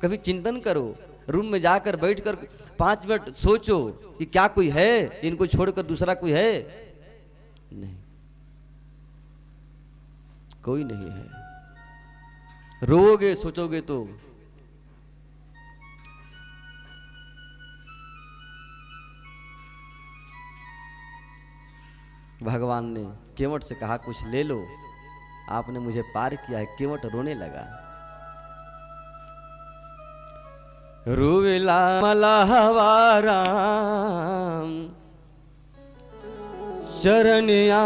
कभी चिंतन करो, रूम में जाकर बैठकर 5 मिनट सोचो कि क्या कोई है इनको छोड़कर दूसरा कोई है? नहीं, कोई नहीं है। रोओगे सोचोगे तो भगवान ने केवट से कहा कुछ ले लो, आपने मुझे पार किया है। केवट रोने लगा। रोवेला मलहवाराम चरनिया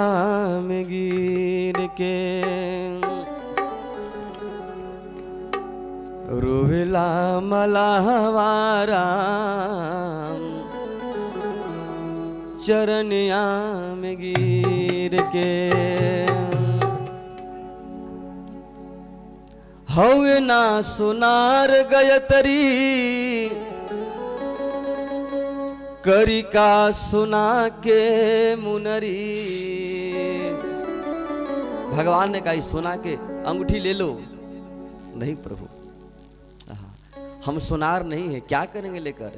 में गिर के, रोवेला मलाहवारा चरनिया में गिर के। हवे ना सुनार गयतरी करिका सुना के मुनरी। भगवान ने कहा सुना के अंगूठी ले लो। नहीं प्रभु, हम सुनार नहीं है, क्या करेंगे लेकर।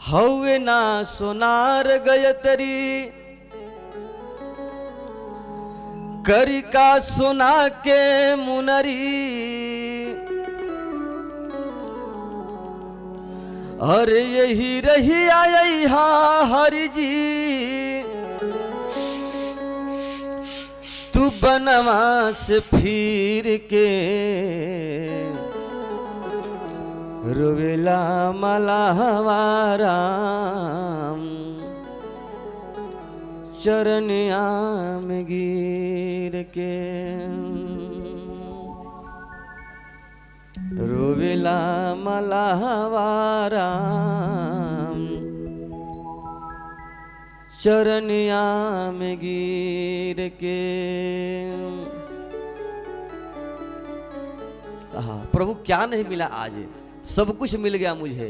हवे ना सुनार गयतरी करिका सुना के मुनरी। अरे यही रही आई हा हरि जी तू बनवा से फिर के। रोवेला मलाहवारा चरनिया में गिर के। रोवेला मलाहवारा चरनिया में गिर के। प्रभु क्या नहीं मिला आज, सब कुछ मिल गया मुझे।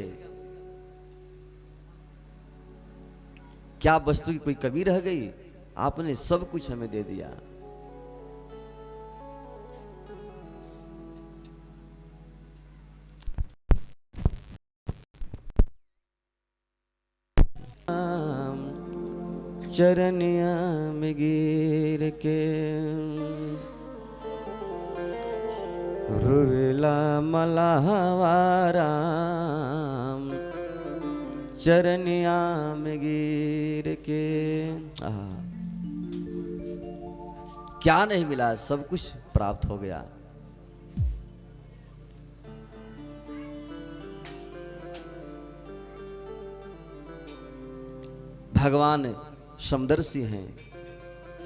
क्या वस्तु की कोई कमी रह गई? आपने सब कुछ हमें दे दिया। चरनिया में गिर के रोवेला मलाहवारा चरनिया में गिर के। क्या नहीं मिला, सब कुछ प्राप्त हो गया। भगवान समदर्शी हैं,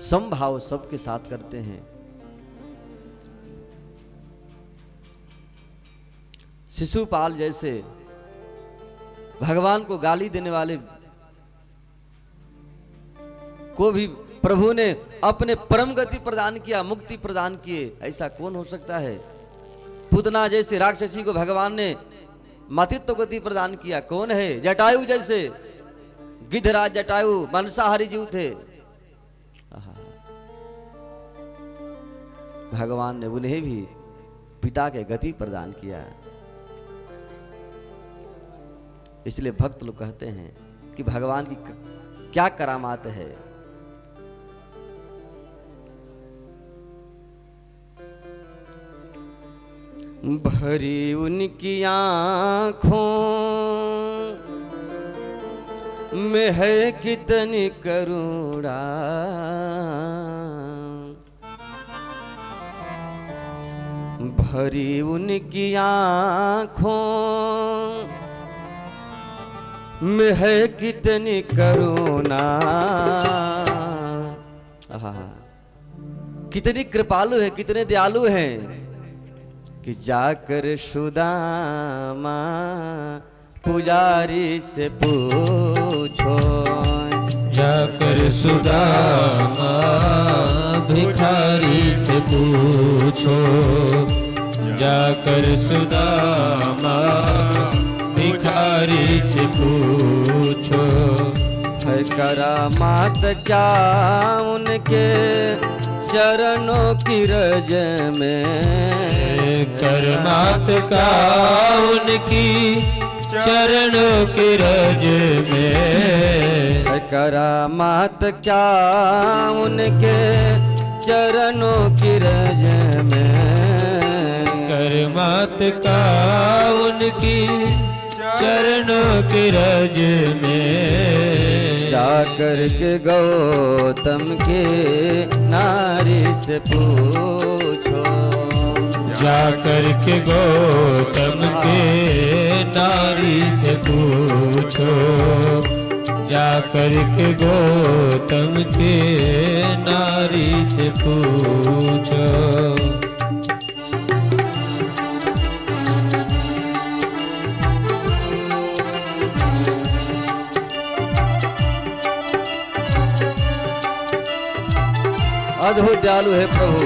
समभाव सबके साथ करते हैं। शिशुपाल जैसे भगवान को गाली देने वाले को भी प्रभु ने अपने परम गति प्रदान किया, मुक्ति प्रदान किए। ऐसा कौन हो सकता है? पूतना जैसे राक्षसी को भगवान ने मातृत्व गति प्रदान किया। कौन है? जटायु जैसे गिद्धराज जटायु मांसाहारी जीव थे। भगवान ने उन्हें भी पिता के गति प्रदान किया। इसलिए भक्त लोग कहते हैं कि भगवान की क्या करामात है। भरी उनकी आँखों में है कितनी करुणा, भरी उनकी आँखों में है कितनी करुणा। कितनी कृपालु है, कितने दयालु हैं कि जाकर सुदामा पुजारी से पूछो, जाकर सुदामा भिखारी से पूछो, जाकर सुदामा भिखारी से पूछो। है करामात क्या उनके चरणों की रज में, करामात का उनकी चरणों की रज में। करामात क्या उनके चरणों की रज में, करामात का उनकी चरणों की रज में। जाकर के गौतम के नारी से पूछो, जाकर के गौतम के नारी से पूछो, जाकर के गौतम के नारी से पूछो। अद्भुत दयालु है प्रभु।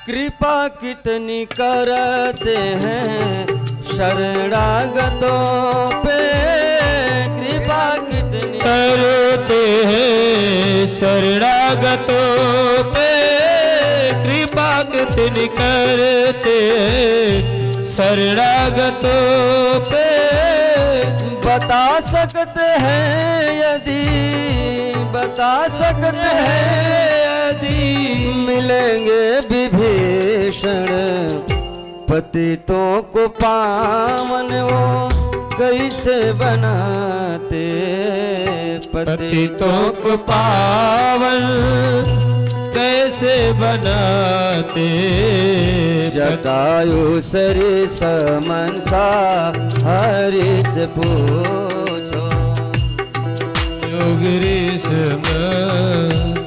कृपा कितनी करते हैं शरणागतों पे, कृपा कितनी करते हैं शरणागतों पे, कृपा कितनी करते हैं शरणागतों पे। बता सकते हैं यदि, बता सकते हैं यदि मिलेंगे विभीषण पतितों को पावन, वो कैसे बनाते पतितों को पावन कैसे बनाते। जटायु सरिस मनसा हरि से पूछो, योगीश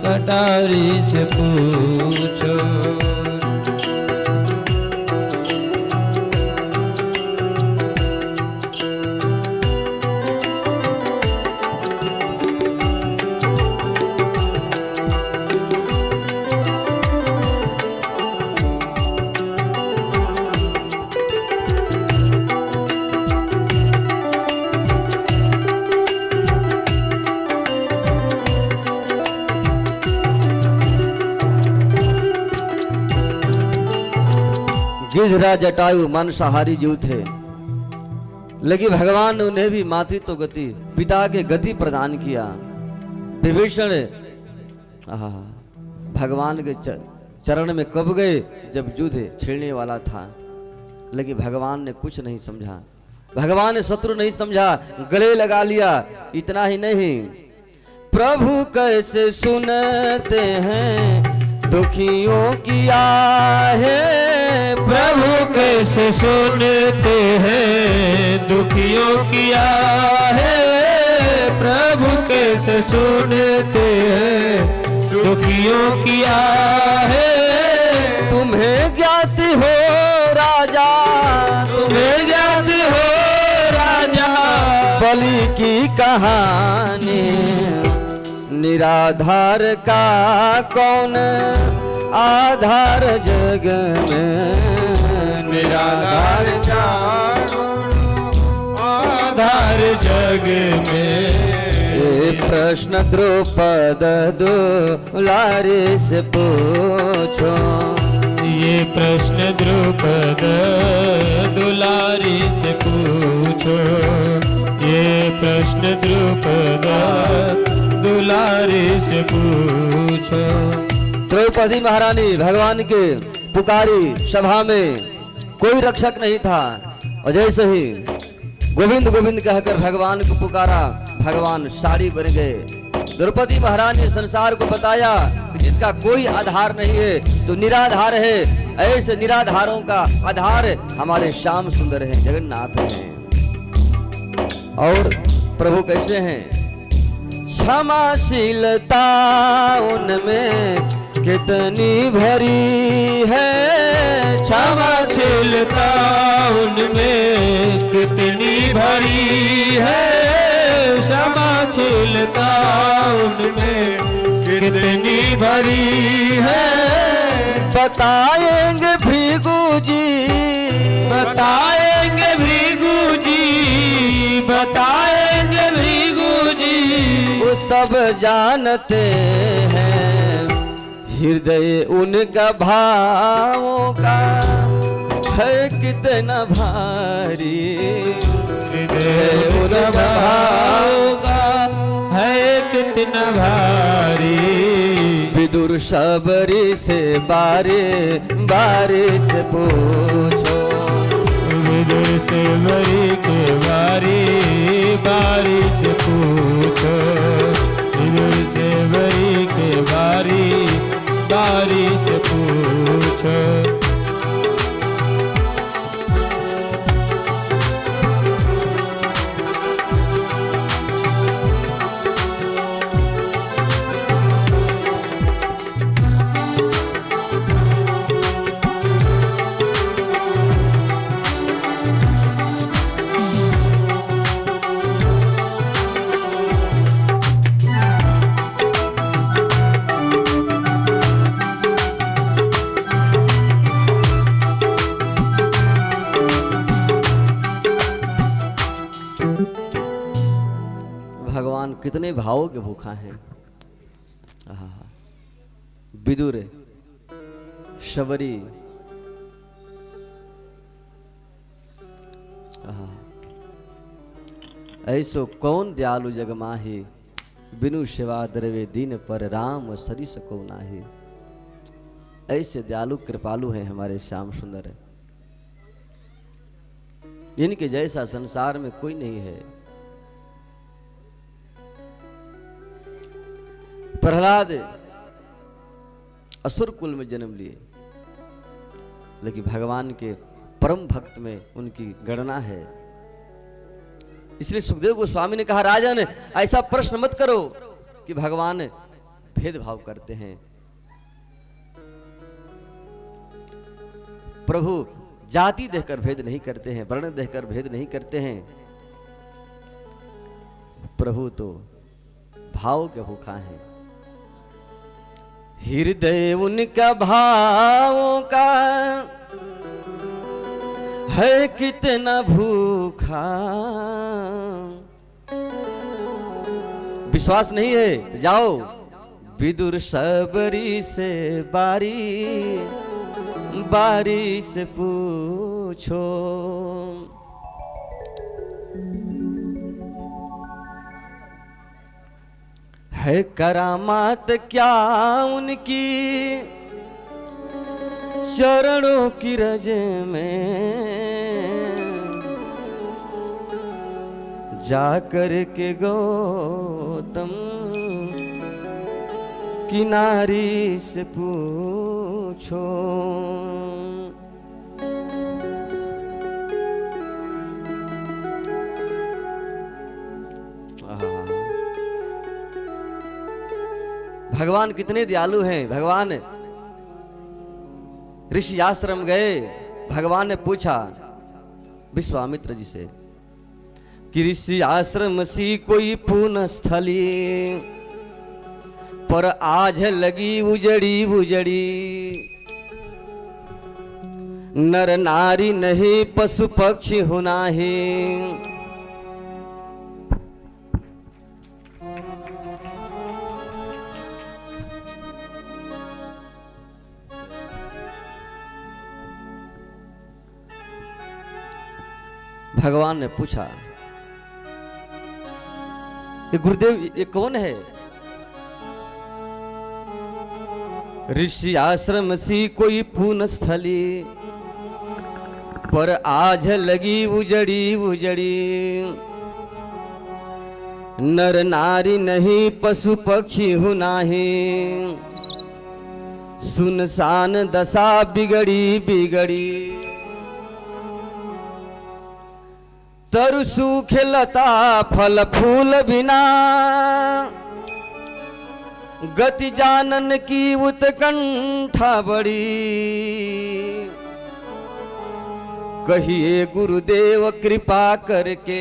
कटारी से पूछो। गिरिराज जटायु मांसाहारी जीव थे, लेकिन भगवान ने उन्हें भी मातृत्व गति, पिता के गति प्रदान किया। विभीषण भगवान के चरण में कब गए, जब युद्ध छिड़ने वाला था, लेकिन भगवान ने कुछ नहीं समझा, भगवान ने शत्रु नहीं समझा, गले लगा लिया। इतना ही नहीं, प्रभु कैसे सुनते हैं दुखियों की आहें, प्रभु कैसे सुनते हैं दुखियों की आहें, प्रभु कैसे सुनते हैं दुखियों की आहें। तुम्हें ज्ञात हो राजा, तुम्हें ज्ञात हो राजा, बलि की कहानी, निराधार का कौन आधार जग में, निराधार का आधार जग में। ये प्रश्न द्रुपद दुलारी से पूछो, ये प्रश्न द्रुपद दुलारी से पूछो, ये प्रश्न द्रुपद दुलारी से पूछो। द्रौपदी महारानी भगवान के पुकारी सभा में कोई रक्षक नहीं था, और जैसे ही गोविंद गोविंद कहकर भगवान को पुकारा, भगवान साड़ी बन गए। द्रौपदी महारानी ने संसार को बताया कि जिसका कोई आधार नहीं है तो निराधार है, ऐसे निराधारों का आधार हमारे श्याम सुंदर हैं, जगन्नाथ हैं। और प्रभु कैसे हैं? क्षमाशीलता उनमें कितनी भरी है, क्षमाशीलता उनमें कितनी भरी है, क्षमाशीलता उनमें कितनी भरी है। बताएंगे भृगु जी, बताएंगे भृगु जी, बताएंगे भृगु जी। वो सब जानते हैं हृदय उनका भावों का है कितना भारी, हृदय उनका भावों का है कितना भारी। विदुर सबरी से बारे बारे से पूछो, विदुर से बरी के बारी बारी से पूछो, विदुर से बरी के बारी बारी से पूछो। भगवान कितने भावों के भूखा हैं। आहा, विदुर, शबरी, आहा, ऐसो कौन दयालु जग माही, बिनु सेवा द्रवे दीन पर राम सरिस को नाही। ऐसे दयालु कृपालु हैं हमारे श्याम सुंदर, इनके जैसा संसार में कोई नहीं है। प्रहलाद असुर कुल में जन्म लिए, लेकिन भगवान के परम भक्त में उनकी गणना है। इसलिए सुखदेव गोस्वामी ने कहा, राजन ऐसा प्रश्न मत करो कि भगवान भेदभाव करते हैं। प्रभु जाति देखकर भेद नहीं करते हैं, वर्ण देखकर भेद नहीं करते हैं। प्रभु तो भाव के भूखा हैं। हृदय उनका भावों का है कितना भूखा। विश्वास नहीं है तो जाओ विदुर सबरी से बारी बारी से पूछो। है करामात क्या उनकी चरणों की रज में, जाकर के गौतम किनारी से पूछो। भगवान कितने दयालु हैं। भगवान ऋषि आश्रम गए, भगवान ने पूछा विश्वामित्र जी से कि ऋषि आश्रम सी कोई पुण्य स्थली, पर आज लगी उजड़ी उजड़ी। नर नारी नहीं पशु पक्षी होना ही। भगवान ने पूछा, ये गुरुदेव ये कौन है? ऋषि आश्रम सी कोई पुण्य स्थली, पर आज लगी उजड़ी उजड़ी। नर नारी नहीं पशु पक्षी हूं नाही, सुनसान दशा बिगड़ी बिगड़ी। तरु सूख लता फल फूल बिना, गति जानन की उत्कंठा बड़ी। कहिए गुरुदेव कृपा करके,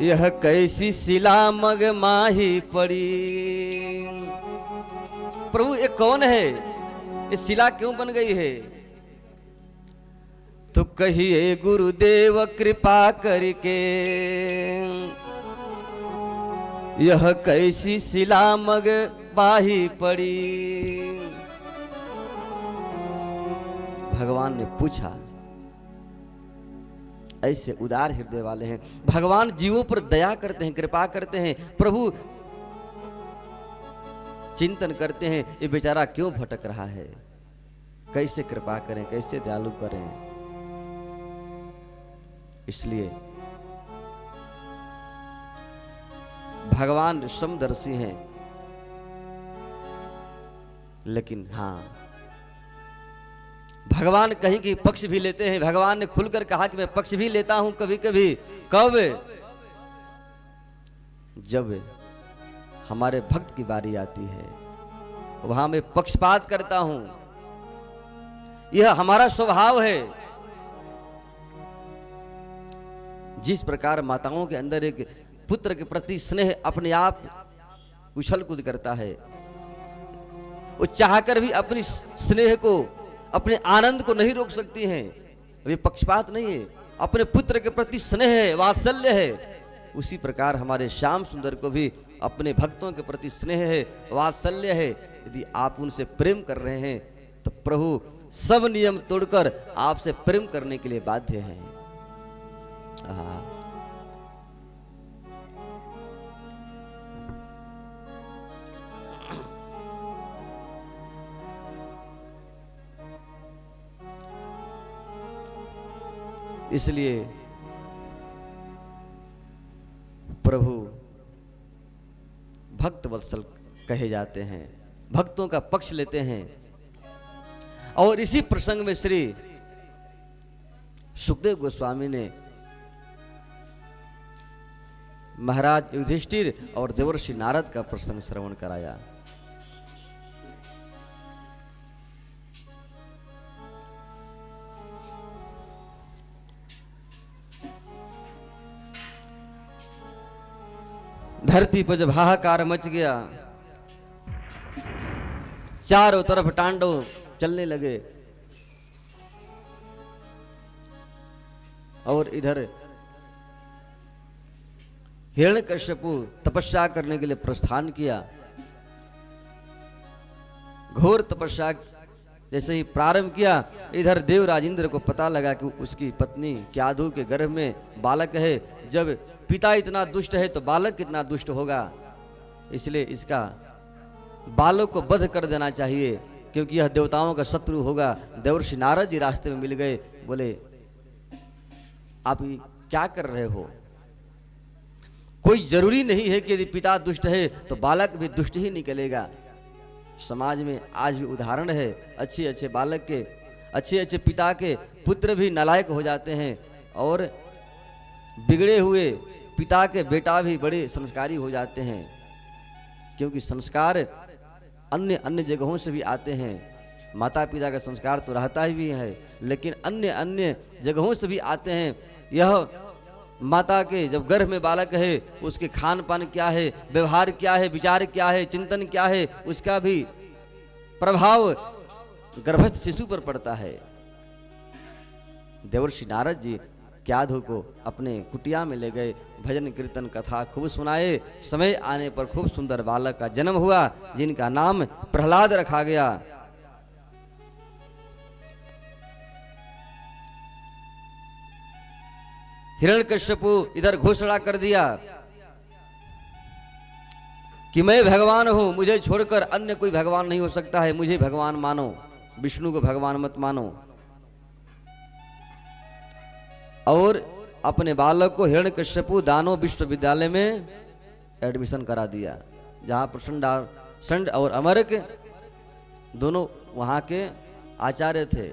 यह कैसी शिला मग माही पड़ी। प्रभु ये कौन है, ये शिला क्यों बन गई है? तो कहिए गुरुदेव कृपा करके, यह कैसी शिला मग बाही पड़ी। भगवान ने पूछा, ऐसे उदार हृदय वाले हैं भगवान, जीवों पर दया करते हैं, कृपा करते हैं। प्रभु चिंतन करते हैं ये बेचारा क्यों भटक रहा है, कैसे कृपा करें, कैसे दयालु करें। इसलिए भगवान समदर्शी हैं। लेकिन हाँ, भगवान कहीं की पक्ष भी लेते हैं। भगवान ने खुलकर कहा कि मैं पक्ष भी लेता हूं कभी कभी। कब? जब हमारे भक्त की बारी आती है, वहां मैं पक्षपात करता हूं। यह हमारा स्वभाव है। जिस प्रकार माताओं के अंदर एक पुत्र के प्रति स्नेह अपने आप उछल कूद करता है, वो चाहकर भी अपनी स्नेह को, अपने आनंद को नहीं रोक सकती हैं। अभी पक्षपात नहीं है, अपने पुत्र के प्रति स्नेह है, वात्सल्य है। उसी प्रकार हमारे श्याम सुंदर को भी अपने भक्तों के प्रति स्नेह है, वात्सल्य है। यदि आप उनसे प्रेम कर रहे हैं तो प्रभु सब नियम तोड़कर आपसे प्रेम करने के लिए बाध्य हैं। इसलिए प्रभु भक्त वत्सल कहे जाते हैं, भक्तों का पक्ष लेते हैं। और इसी प्रसंग में श्री सुखदेव गोस्वामी ने महाराज युधिष्ठिर और देवर्षि नारद का प्रसंग श्रवण कराया। धरती पर जब हाहाकार मच गया, चारों तरफ तांडव चलने लगे, और इधर हिरण्यकश्यपु तपस्या करने के लिए प्रस्थान किया। घोर तपस्या जैसे ही प्रारंभ किया, इधर देवराज इंद्र को पता लगा कि उसकी पत्नी क्याधु के गर्भ में बालक है। जब पिता इतना दुष्ट है तो बालक कितना दुष्ट होगा, इसलिए इसका बालक को वध कर देना चाहिए, क्योंकि यह देवताओं का शत्रु होगा। देवर्षि नारद जी रास्ते में मिल गए, बोले आप क्या कर रहे हो? कोई जरूरी नहीं है कि यदि पिता दुष्ट है तो बालक भी दुष्ट ही निकलेगा। समाज में आज भी उदाहरण है, अच्छे अच्छे बालक के, अच्छे अच्छे पिता के पुत्र भी नालायक हो जाते हैं, और बिगड़े हुए पिता के बेटा भी बड़े संस्कारी हो जाते हैं। क्योंकि संस्कार अन्य अन्य जगहों से भी आते हैं। माता पिता का संस्कार तो रहता ही भी है, लेकिन अन्य अन्य जगहों से भी आते हैं। यह माता के जब गर्भ में बालक है, उसके खान पान क्या है, व्यवहार क्या है, विचार क्या है, चिंतन क्या है, उसका भी प्रभाव गर्भस्थ शिशु पर पड़ता है। देवर्षि नारद जी क्याधु को अपने कुटिया में ले गए, भजन कीर्तन कथा खूब सुनाए। समय आने पर खूब सुंदर बालक का जन्म हुआ, जिनका नाम प्रहलाद रखा गया। हिरण्यकश्यपु इधर घोषणा कर दिया कि मैं भगवान हूं, मुझे छोड़कर अन्य कोई भगवान नहीं हो सकता है, मुझे भगवान मानो, विष्णु को भगवान मत मानो। और अपने बालक को हिरण्यकश्यपु दानव विश्वविद्यालय में एडमिशन करा दिया, जहां पर षंड और अमरक दोनों वहां के आचार्य थे।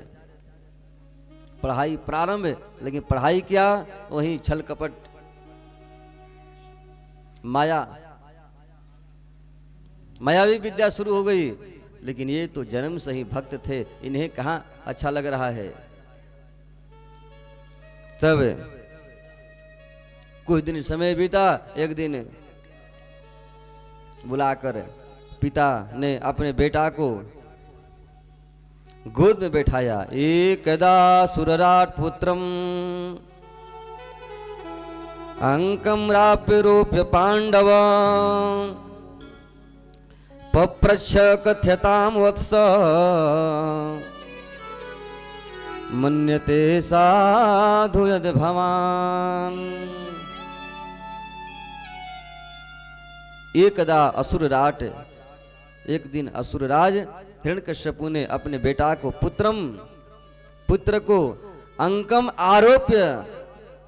पढ़ाई प्रारंभ, लेकिन पढ़ाई क्या, वहीं छल कपट, मायावी विद्या शुरू हो गई। लेकिन ये तो जन्म से ही भक्त थे, इन्हें कहां अच्छा लग रहा है। तब कुछ दिन समय बीता। एक दिन बुलाकर पिता ने अपने बेटा को गोद में बैठाया। एकदा सुरराट पुत्रम अंकम राप्य रूप्य पांडव पप्रच्छ कथ्यताम वत्स मन्यते साधु यद भवान। एकदा असुरराट, एक दिन असुरराज हिरण्यकश्यपु ने अपने बेटा को पुत्र को अंकम आरोप्य,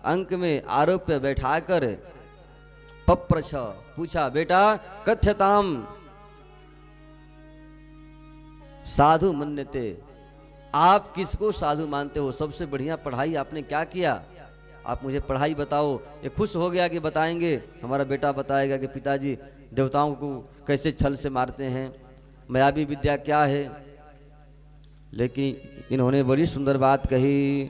अंक में आरोप्य बैठाकर पप्रच्छ पूछा, बेटा कथ्यताम साधु मन्यते, आप किसको साधु मानते हो? सबसे बढ़िया पढ़ाई आपने क्या किया? आप मुझे पढ़ाई बताओ। ये खुश हो गया कि बताएंगे, हमारा बेटा बताएगा कि पिताजी देवताओं को कैसे छल से मारते हैं, मायावी विद्या क्या है। लेकिन इन्होंने बड़ी सुंदर बात कही,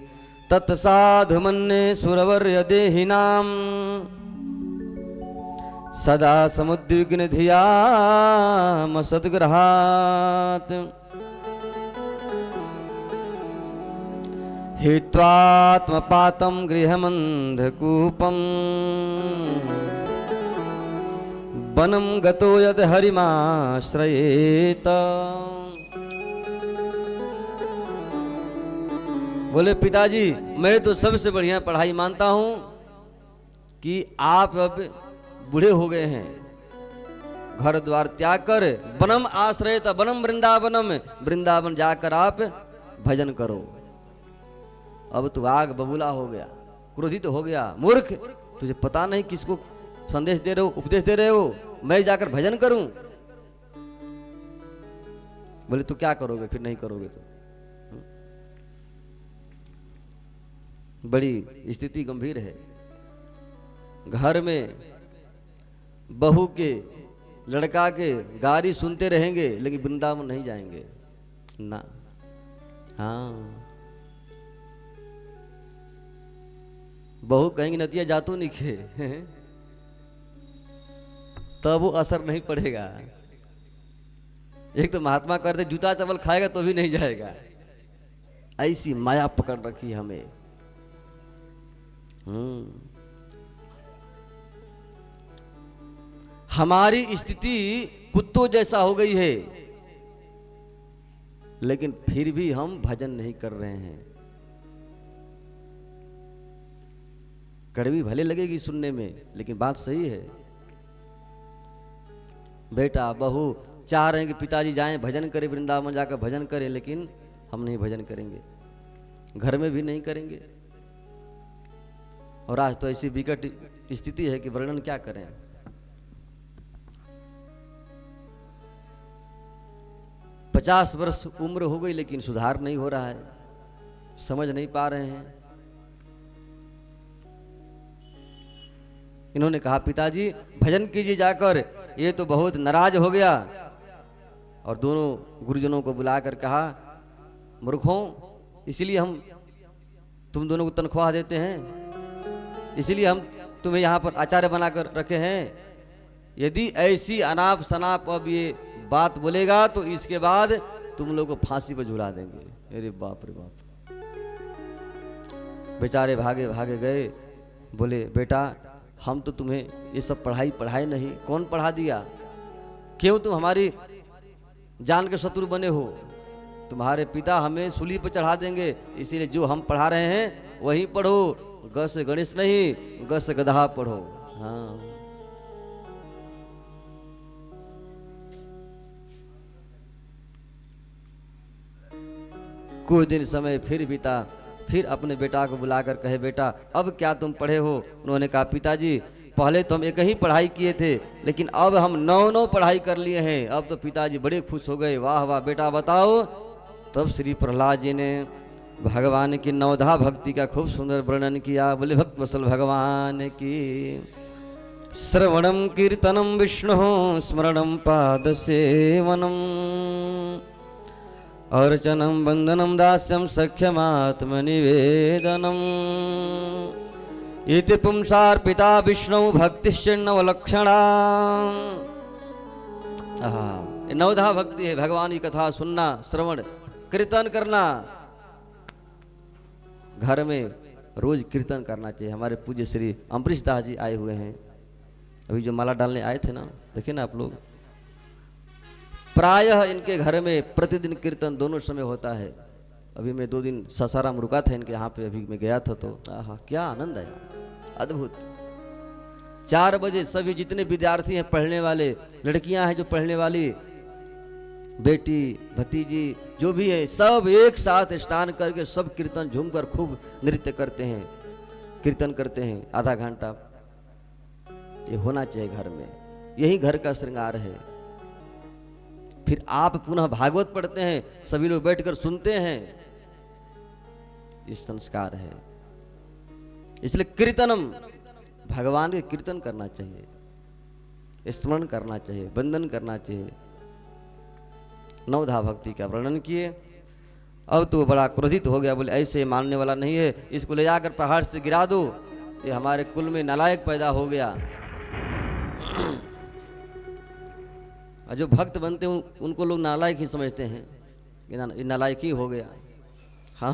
तत्साधु मन्ये सुरवर्य देहिनाम सदा समुद्विग्न धियाम सद्ग्रहात् हित्वात्मपातं गृहमन्धकूपम् वनं गतो यद् हरिमाश्रयेत। बोले पिताजी मैं तो सबसे बढ़िया पढ़ाई मानता हूं कि आप अब बूढ़े हो गए हैं, घर द्वार त्याग कर वनम आश्रयेत, वनम वृंदावनम, वृंदावन जाकर आप भजन करो। अब तू आग बबूला हो गया, क्रोधित हो गया, मूर्ख, तुझे पता नहीं किसको संदेश दे रहे हो, उपदेश दे रहे हो, मैं जाकर भजन करूं? बोले तू क्या करोगे फिर नहीं करोगे तो? बड़ी स्थिति गंभीर है। घर में बहू के, लड़का के गाली सुनते रहेंगे लेकिन वृंदावन नहीं जाएंगे ना। हाँ, बहू कहेंगे नतिया जातो निखे तब वो असर नहीं पड़ेगा। एक तो महात्मा कहते जूता चावल खाएगा तो भी नहीं जाएगा, ऐसी माया पकड़ रखी हमें। हमारी स्थिति कुत्तों जैसा हो गई है, लेकिन फिर भी हम भजन नहीं कर रहे हैं। कड़वी भले लगेगी सुनने में, लेकिन बात सही है। बेटा बहू चाह रहे हैं कि पिताजी जाएं भजन करें, वृंदावन जाकर भजन करें, लेकिन हम नहीं भजन करेंगे, घर में भी नहीं करेंगे। और आज तो ऐसी विकट स्थिति है कि वर्णन क्या करें। पचास वर्ष उम्र हो गई लेकिन सुधार नहीं हो रहा है, समझ नहीं पा रहे हैं। इन्होंने कहा पिताजी भजन कीजिए जाकर, ये तो बहुत नाराज हो गया। और दोनों गुरुजनों को बुलाकर कहा, मूर्खों, इसलिए हम तुम दोनों को तनख्वाह देते हैं, इसलिए हम तुम्हें यहाँ पर आचार्य बनाकर रखे हैं। यदि ऐसी अनाप शनाप अब ये बात बोलेगा तो इसके बाद तुम लोग को फांसी पर झुला देंगे। अरे बाप रे बाप। बेचारे भागे भागे गए, बोले बेटा हम तो तुम्हें ये सब पढ़ाए नहीं, कौन पढ़ा दिया? क्यों तुम हमारी जान के शत्रु बने हो? तुम्हारे पिता हमें सूली पर चढ़ा देंगे, इसीलिए जो हम पढ़ा रहे हैं वही पढ़ो, ग से गणेश नहीं, ग से गधा पढ़ो। हाँ, कुछ दिन समय फिर बीता, फिर अपने बेटा को बुलाकर कहे बेटा अब क्या तुम पढ़े हो? उन्होंने कहा पिताजी पहले तो हम एक ही पढ़ाई किए थे, लेकिन अब हम 9 पढ़ाई कर लिए हैं। अब तो पिताजी बड़े खुश हो गए, वाह वाह बेटा बताओ। तब श्री प्रहलाद जी ने भगवान की 9धा भक्ति का खूब सुंदर वर्णन किया। बोले भक्त वत्सल भगवान की। श्रवणम कीर्तनम विष्णु स्मरणम पाद सेवनम अर्चनम वंदनम दास्यम सख्यमात्मनिवेदनम इति पुंसार्पिता विष्णु भक्तिश्चिन्नवलक्षणा। 9धा भक्ति है, भगवान की कथा सुनना, श्रवण कीर्तन करना। घर में रोज कीर्तन करना चाहिए। हमारे पूज्य श्री अम्बरीश दास जी आए हुए हैं, अभी जो माला डालने आए थे ना, देखिए ना आप लोग। प्रायः इनके घर में प्रतिदिन कीर्तन दोनों समय होता है। अभी मैं 2 दिन सासाराम रुका था इनके यहाँ पे, अभी मैं गया था तो क्या आनंद आया, अद्भुत। 4 बजे सभी जितने विद्यार्थी हैं पढ़ने वाले, लड़कियां हैं जो पढ़ने वाली, बेटी भतीजी जो भी है, सब एक साथ स्नान करके सब कीर्तन झूमकर खूब नृत्य करते हैं, कीर्तन करते हैं आधा घंटा। ये होना चाहिए घर में, यही घर का श्रृंगार है। फिर आप पुनः भागवत पढ़ते हैं, सभी लोग बैठकर सुनते हैं। ये संस्कार है। इसलिए कीर्तनम, भगवान के कीर्तन करना चाहिए, स्मरण करना चाहिए, वंदन करना चाहिए। नवधा भक्ति का वर्णन किए। अब तो बड़ा क्रोधित हो गया, बोले ऐसे मानने वाला नहीं है, इसको ले जाकर पहाड़ से गिरा दो, ये हमारे कुल में नालायक पैदा हो गया। और जो भक्त बनते हैं उनको लोग नालायक ही समझते हैं, ये नालायक ही हो गया। हाँ,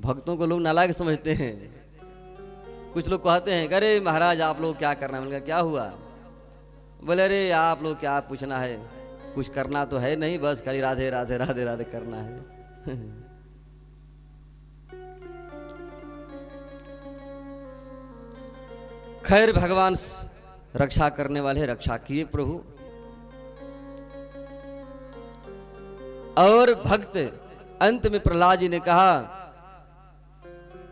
भक्तों को लोग नालायक समझते हैं। कुछ लोग कहते हैं अरे महाराज आप लोग क्या करना है? मैंने कहा क्या हुआ? बोले अरे आप लोग क्या पूछना है, कुछ करना तो है नहीं, बस खाली राधे राधे राधे राधे करना है। खैर भगवान रक्षा करने वाले, रक्षा किए प्रभु। और भक्त अंत में प्रहलाद जी ने कहा,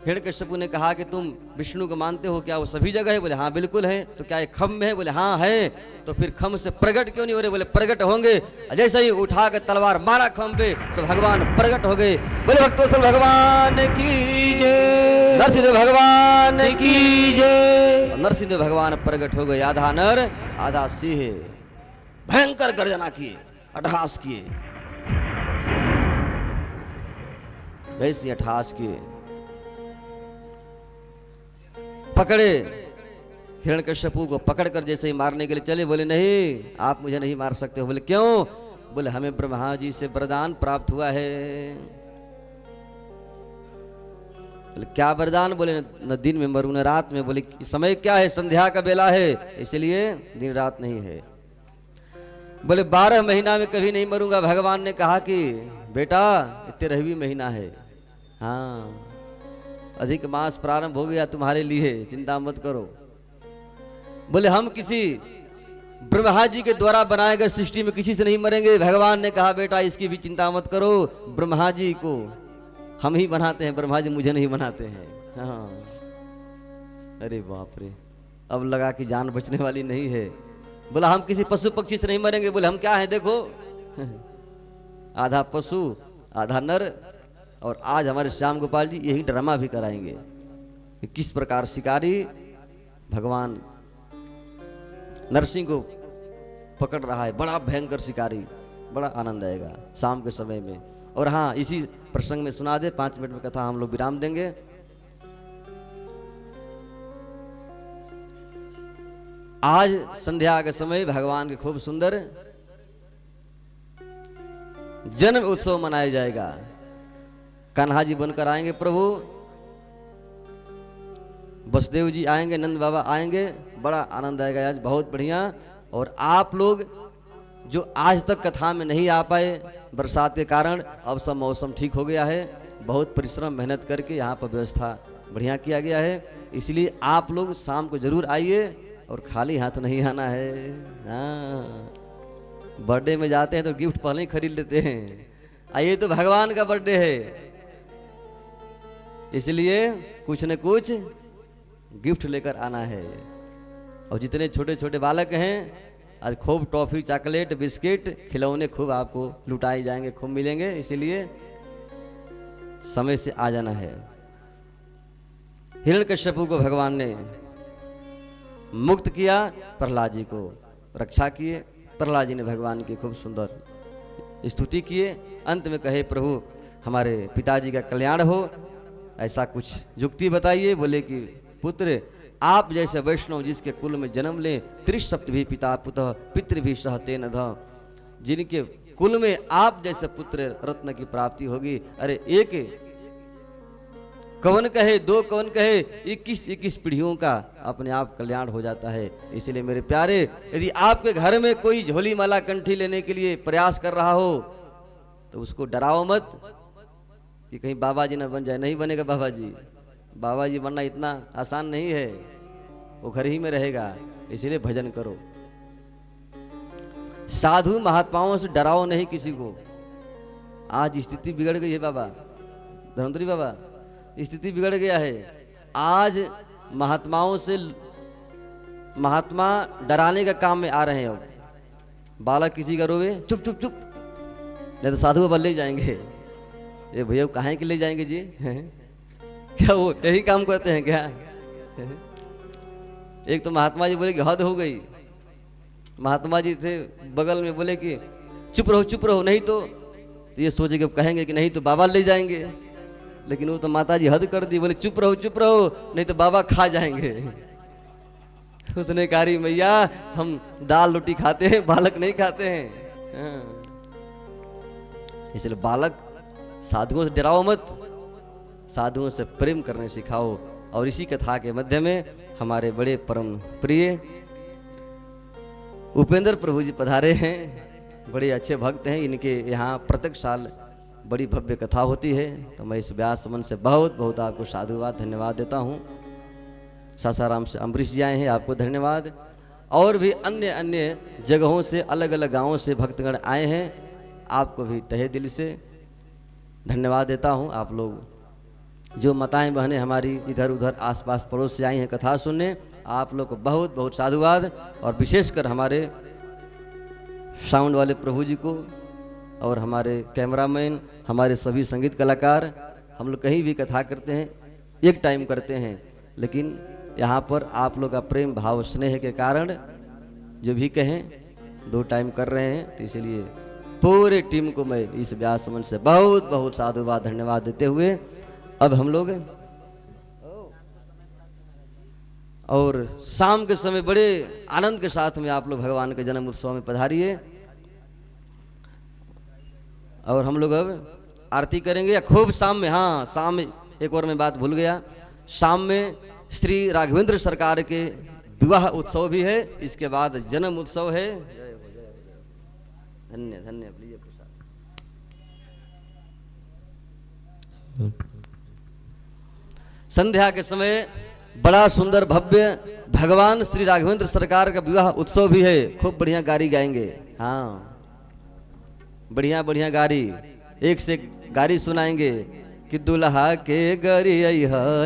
हिरण्यकश्यपु ने कहा कि तुम विष्णु को मानते हो क्या? वो सभी जगह है? बोले हाँ बिल्कुल है। तो क्या ये खम में है? बोले हाँ है। तो फिर खम से प्रकट क्यों नहीं हो रहे? बोले प्रकट होंगे। जैसे ही उठा कर तलवार मारा खम पे तो भगवान प्रकट हो गए। बोले भक्तों भगवान की जय, नरसिंह भगवान की जय। नरसिंह भगवान प्रकट हो गए, आधा नर आधा सिंह, भयंकर गर्जना किए, अट्टहास किए, वैसे अट्टहास किए। पकड़े हिरण्यकश्यपु को, पकड़कर जैसे ही मारने के लिए चले, बोले नहीं आप मुझे नहीं मार सकते हो। बोले क्यों? बोले हमें ब्रह्मा जी से वरदान प्राप्त हुआ है। बोले क्या वरदान? बोले न दिन में मरूं न रात में। बोले समय क्या है? संध्या का बेला है, इसलिए दिन रात नहीं है। बोले 12 महीना में कभी नहीं मरूंगा। भगवान ने कहा कि बेटा 13वां महीना है, हाँ अधिक मास प्रारंभ हो गया तुम्हारे लिए, चिंता मत करो। बोले हम किसी ब्रह्मा जी के द्वारा बनाए गए सृष्टि में किसी से नहीं मरेंगे। भगवान ने कहा बेटा इसकी भी चिंता मत करो, ब्रह्मा जी को हम ही बनाते हैं, ब्रह्मा जी मुझे नहीं बनाते हैं। हाँ, अरे बाप रे, अब लगा कि जान बचने वाली नहीं है। बोला हम किसी पशु पक्षी से नहीं मरेंगे। बोले हम क्या है? देखो आधा पशु आधा नर। और आज हमारे श्याम गोपाल जी यही ड्रामा भी कराएंगे कि किस प्रकार शिकारी भगवान नरसिंह को पकड़ रहा है। बड़ा भयंकर शिकारी, बड़ा आनंद आएगा शाम के समय में। और हाँ, इसी प्रसंग में सुना दे, 5 मिनट में कथा हम लोग विराम देंगे। आज संध्या के समय भगवान के खूब सुंदर जन्म उत्सव मनाया जाएगा। कान्हा जी बनकर आएंगे प्रभु, वसुदेव जी आएंगे, नंद बाबा आएंगे, बड़ा आनंद आएगा आज, बहुत बढ़िया। और आप लोग जो आज तक कथा में नहीं आ पाए बरसात के कारण, अब सब मौसम ठीक हो गया है, बहुत परिश्रम मेहनत करके यहाँ पर व्यवस्था बढ़िया किया गया है। इसलिए आप लोग शाम को जरूर आइए और खाली हाथ नहीं आना है। हाँ, बर्थडे में जाते हैं तो गिफ्ट पहले ही खरीद लेते हैं, आइए तो भगवान का बर्थडे है, इसलिए कुछ न कुछ गिफ्ट लेकर आना है। और जितने छोटे छोटे बालक हैं आज खूब टॉफी, चॉकलेट, बिस्किट, खिलौने खूब आपको लुटाए जाएंगे, खूब मिलेंगे, इसीलिए समय से आ जाना है। हिरण्यकश्यपु को भगवान ने मुक्त किया, प्रहलाद जी को रक्षा किए। प्रहलाद जी ने भगवान की खूब सुंदर स्तुति किए। अंत में कहे प्रभु हमारे पिताजी का कल्याण हो, ऐसा कुछ युक्ति बताइए। बोले कि पुत्र आप जैसे वैष्णव जिसके कुल में जन्म ले, 30 भी पिता पुतः पितृ भी सह तेन ध, जिनके कुल में आप जैसे पुत्र रत्न की प्राप्ति होगी। अरे एक कवन कहे, 2 कवन कहे, 21 पीढ़ियों का अपने आप कल्याण हो जाता है। इसलिए मेरे प्यारे, यदि आपके घर में कोई झोली माला कंठी लेने के लिए प्रयास कर रहा हो तो उसको डराओ मत कि कहीं बाबा जी ना बन जाए। नहीं बनेगा बाबा जी, बाबा जी बनना इतना आसान नहीं है, वो घर ही में रहेगा। इसलिए भजन करो, साधु महात्माओं से डराओ नहीं किसी को। आज स्थिति बिगड़ गई है बाबा, धनवंतरी बाबा, स्थिति बिगड़ गया है। आज महात्माओं से महात्मा डराने का काम में आ रहे हैं। अब बालक किसी का रोवे, चुप चुप चुप, नहीं तो साधु बाबा ले जाएंगे। ये भैया कहाँ के ले जाएंगे जी? क्या वो यही काम करते हैं क्या? एक तो महात्मा जी बोले कि हद हो गई। महात्मा जी थे बगल में, बोले कि चुप रहो नहीं तो ये सोचे कि कहेंगे कि नहीं तो बाबा ले जाएंगे। लेकिन वो तो माता जी हद कर दी, बोले चुप रहो नहीं तो बाबा खा जाएंगे। उसने कहा री मैया हम दाल रोटी खाते हैं, बालक नहीं खाते हैं। हाँ। इसलिए बालक साधुओं से डराओ मत, साधुओं से प्रेम करने सिखाओ। और इसी कथा के मध्य में हमारे बड़े परम प्रिय उपेंद्र प्रभु जी पधारे हैं, बड़े अच्छे भक्त हैं। इनके यहाँ प्रत्येक साल बड़ी भव्य कथा होती है। तो मैं इस व्यास मन से बहुत बहुत आपको साधुवाद धन्यवाद देता हूँ। सासाराम से अम्बरीश जी आए हैं, आपको धन्यवाद। और भी अन्य अन्य जगहों से, अलग अलग गांवों से भक्तगण आए हैं, आपको भी तहे दिल से धन्यवाद देता हूँ। आप लोग जो माताएं बहनें हमारी इधर उधर आसपास पड़ोस से आई हैं कथा सुनने, आप लोग को बहुत बहुत साधुवाद। और विशेषकर हमारे साउंड वाले प्रभु जी को और हमारे कैमरामैन, हमारे सभी संगीत कलाकार। हम लोग कहीं भी कथा करते हैं एक टाइम करते हैं, लेकिन यहाँ पर आप लोग का प्रेम भाव स्नेह के कारण जो भी कहें 2 टाइम कर रहे हैं। तो इसलिए पूरे टीम को मैं इस व्यास मंच से बहुत बहुत साधुवाद धन्यवाद देते हुए अब हम लोग और शाम के समय बड़े आनंद के साथ में आप लोग भगवान के जन्म उत्सव में पधारिए। और हम लोग अब आरती करेंगे या खूब शाम में, हाँ शाम में एक और मैं बात भूल गया, शाम में श्री राघवेंद्र सरकार के विवाह उत्सव भी है, इसके बाद जन्म उत्सव है। धन्य धन्य लीजिए प्रसाद। संध्या के समय बड़ा सुंदर भव्य भगवान श्री राघवेंद्र सरकार का विवाह उत्सव भी है। खूब बढ़िया गारी गाएंगे, हाँ बढ़िया बढ़िया गारी, एक से गारी सुनाएंगे कि दुल्हा के गरी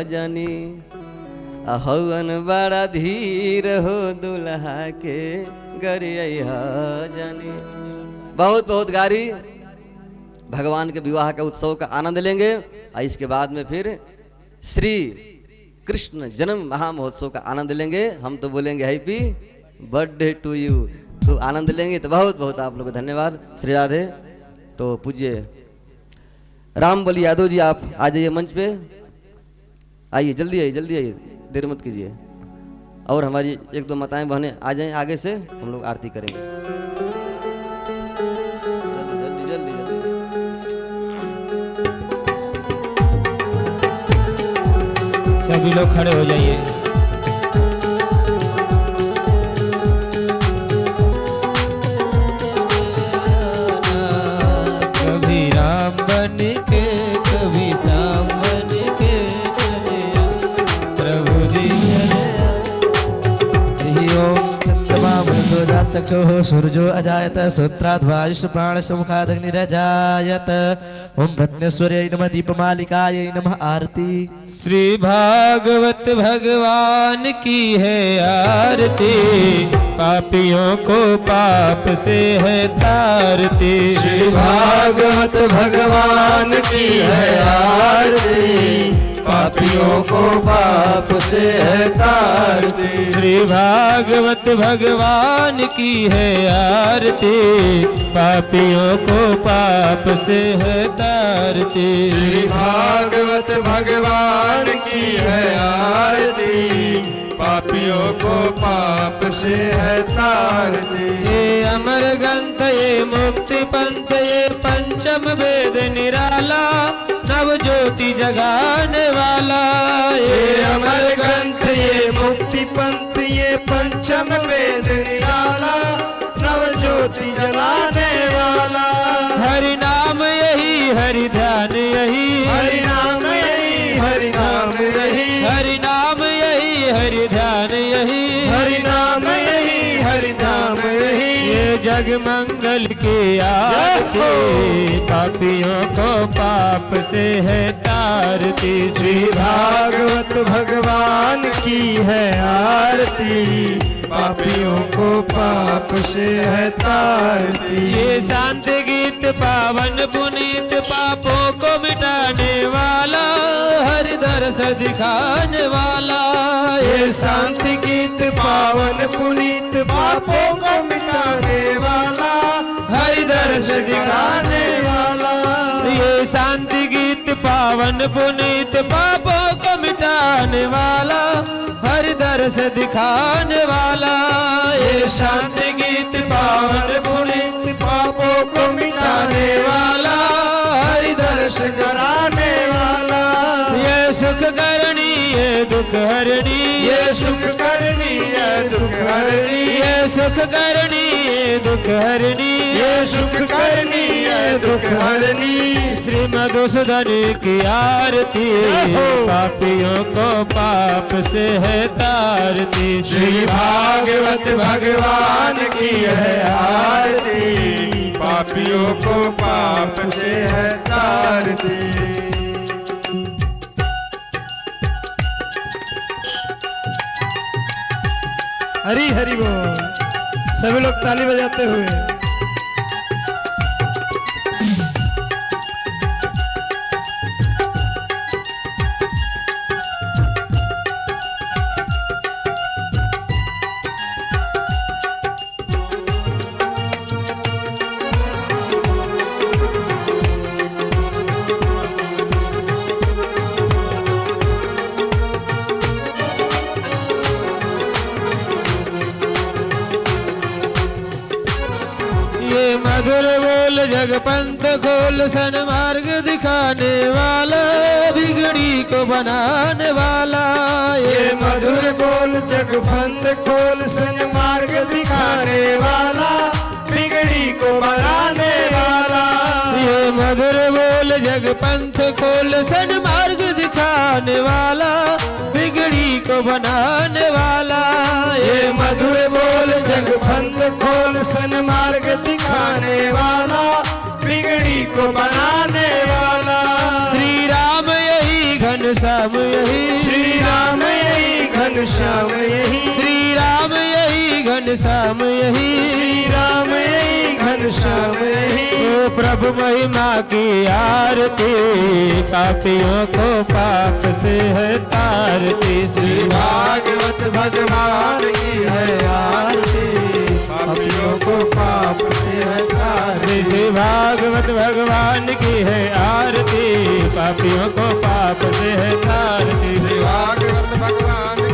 जानी हवन बड़ा धीर हो, दुल्हा के गरी जानी। बहुत बहुत गारी भगवान के विवाह के उत्सव का आनंद लेंगे। और इसके बाद में फिर श्री कृष्ण जन्म महामहोत्सव का आनंद लेंगे। हम तो बोलेंगे हैप्पी बर्थडे टू यू, तो आनंद लेंगे। तो बहुत बहुत आप लोगों को धन्यवाद। श्री राधे। तो पूज्य राम बलि यादव जी आप आ जाइए मंच पे, आइए जल्दी आइए, देर मत कीजिए। और हमारी 1-2 माताएं बहनें आ जाएं आगे से, हम लोग आरती करेंगे। जल्दी सभी लोग खड़े हो जाइए। कभी राम बन के कभी श्याम बन के प्रभु जी। चक्षुः सूर्यो अजायत सूत्राद्वायुष प्राण समुखादग्निरजायत। ओम रत्नेश्वर्यै नमः दीपमालिकायै नमः आरती। श्री भागवत भगवान की है आरती, पापियों को पाप से है तारती। श्री भागवत भगवान की है आरती, पापियों को पाप से है तारती। श्री भागवत भगवान की है आरती, पापियों को पाप से है तारती। श्री भागवत भगवान की है आरती, पापियों को पाप से है तारती। ये अमर ग्रंथ ये मुक्ति पंथ ये पंचम वेद निराला, नव ज्योति जगाने वाला। ये अमर ग्रंथ ये मुक्ति पंथ ये पंचम वेद निराला, नव ज्योति जलाने वाला। हरि नाम यही हरि ध्यान यही, हरि नाम यही हरि नाम यही, हरि नाम यही हरि ध्यान यही, हरि नाम यही हरि नाम यही। ये जग मंगल मंगल की आरती, पापियों को पाप से है तारती। श्री भागवत भगवान की है आरती, पापियों को पाप से है तारती। ये शांत गीत पावन पुनीत, पापों को मिटाने वाला, हरि दर्श दिखाने वाला। ये शांति गीत पावन पुनीत, पापों को मिटाने वाला, हरि दर्श दिखाने वाला। ये शांति गीत पावन पुनीत, पापों को मिटाने वाला, हरि दर्श दिखाने वाला। ये शांति गीत पावन पुनीत, पापों को मिटाने वाला, हरि दर्श कराने वाला। ये सुख करणी ये दुख हरणी, ये सुख करनी है दुख हरनी, ये सुख करणी ये दुख हरणी, ये सुख करनी है दुख हरनी। श्री मधुसूदन की आरती, पापियों को पाप से है तारती। श्री भागवत भगवान की है आरती, पापियों को पाप से है तारती। हरी हरी बोल, सभी लोग ताली बजाते हुए। मधुर बोल जगपंथ खोल, सन्मार्ग दिखाने वाला, बिगड़ी को बनाने वाला। ये मधुर बोल जगपंथ खोल, सन्मार्ग दिखाने वाला, बिगड़ी को बनाने वाला। ये मधुर बोल जगपंथ खोल, सन्मार्ग दिखाने वाला, बिगड़ी को बनाने वाला। ये मधुर बोल जगपंथ खोल, सन्मार्ग दिखाने वाला, बिगड़ी को बनाने वाला। श्री राम यही घनश्याम यही, श्री राम यही घनश्याम यही, श्री राम यही घनश्याम यही, श्री राम यही घनश्याम यही। ओ प्रभु महिमा की आरती, पापियों को पाप से है तारती। श्री भागवत भगवान की है आरती, पापियों को पाप से है तारती। श्री भागवत भगवान की है आरती, पापियों को पाप से है तारती। श्री भागवत भगवान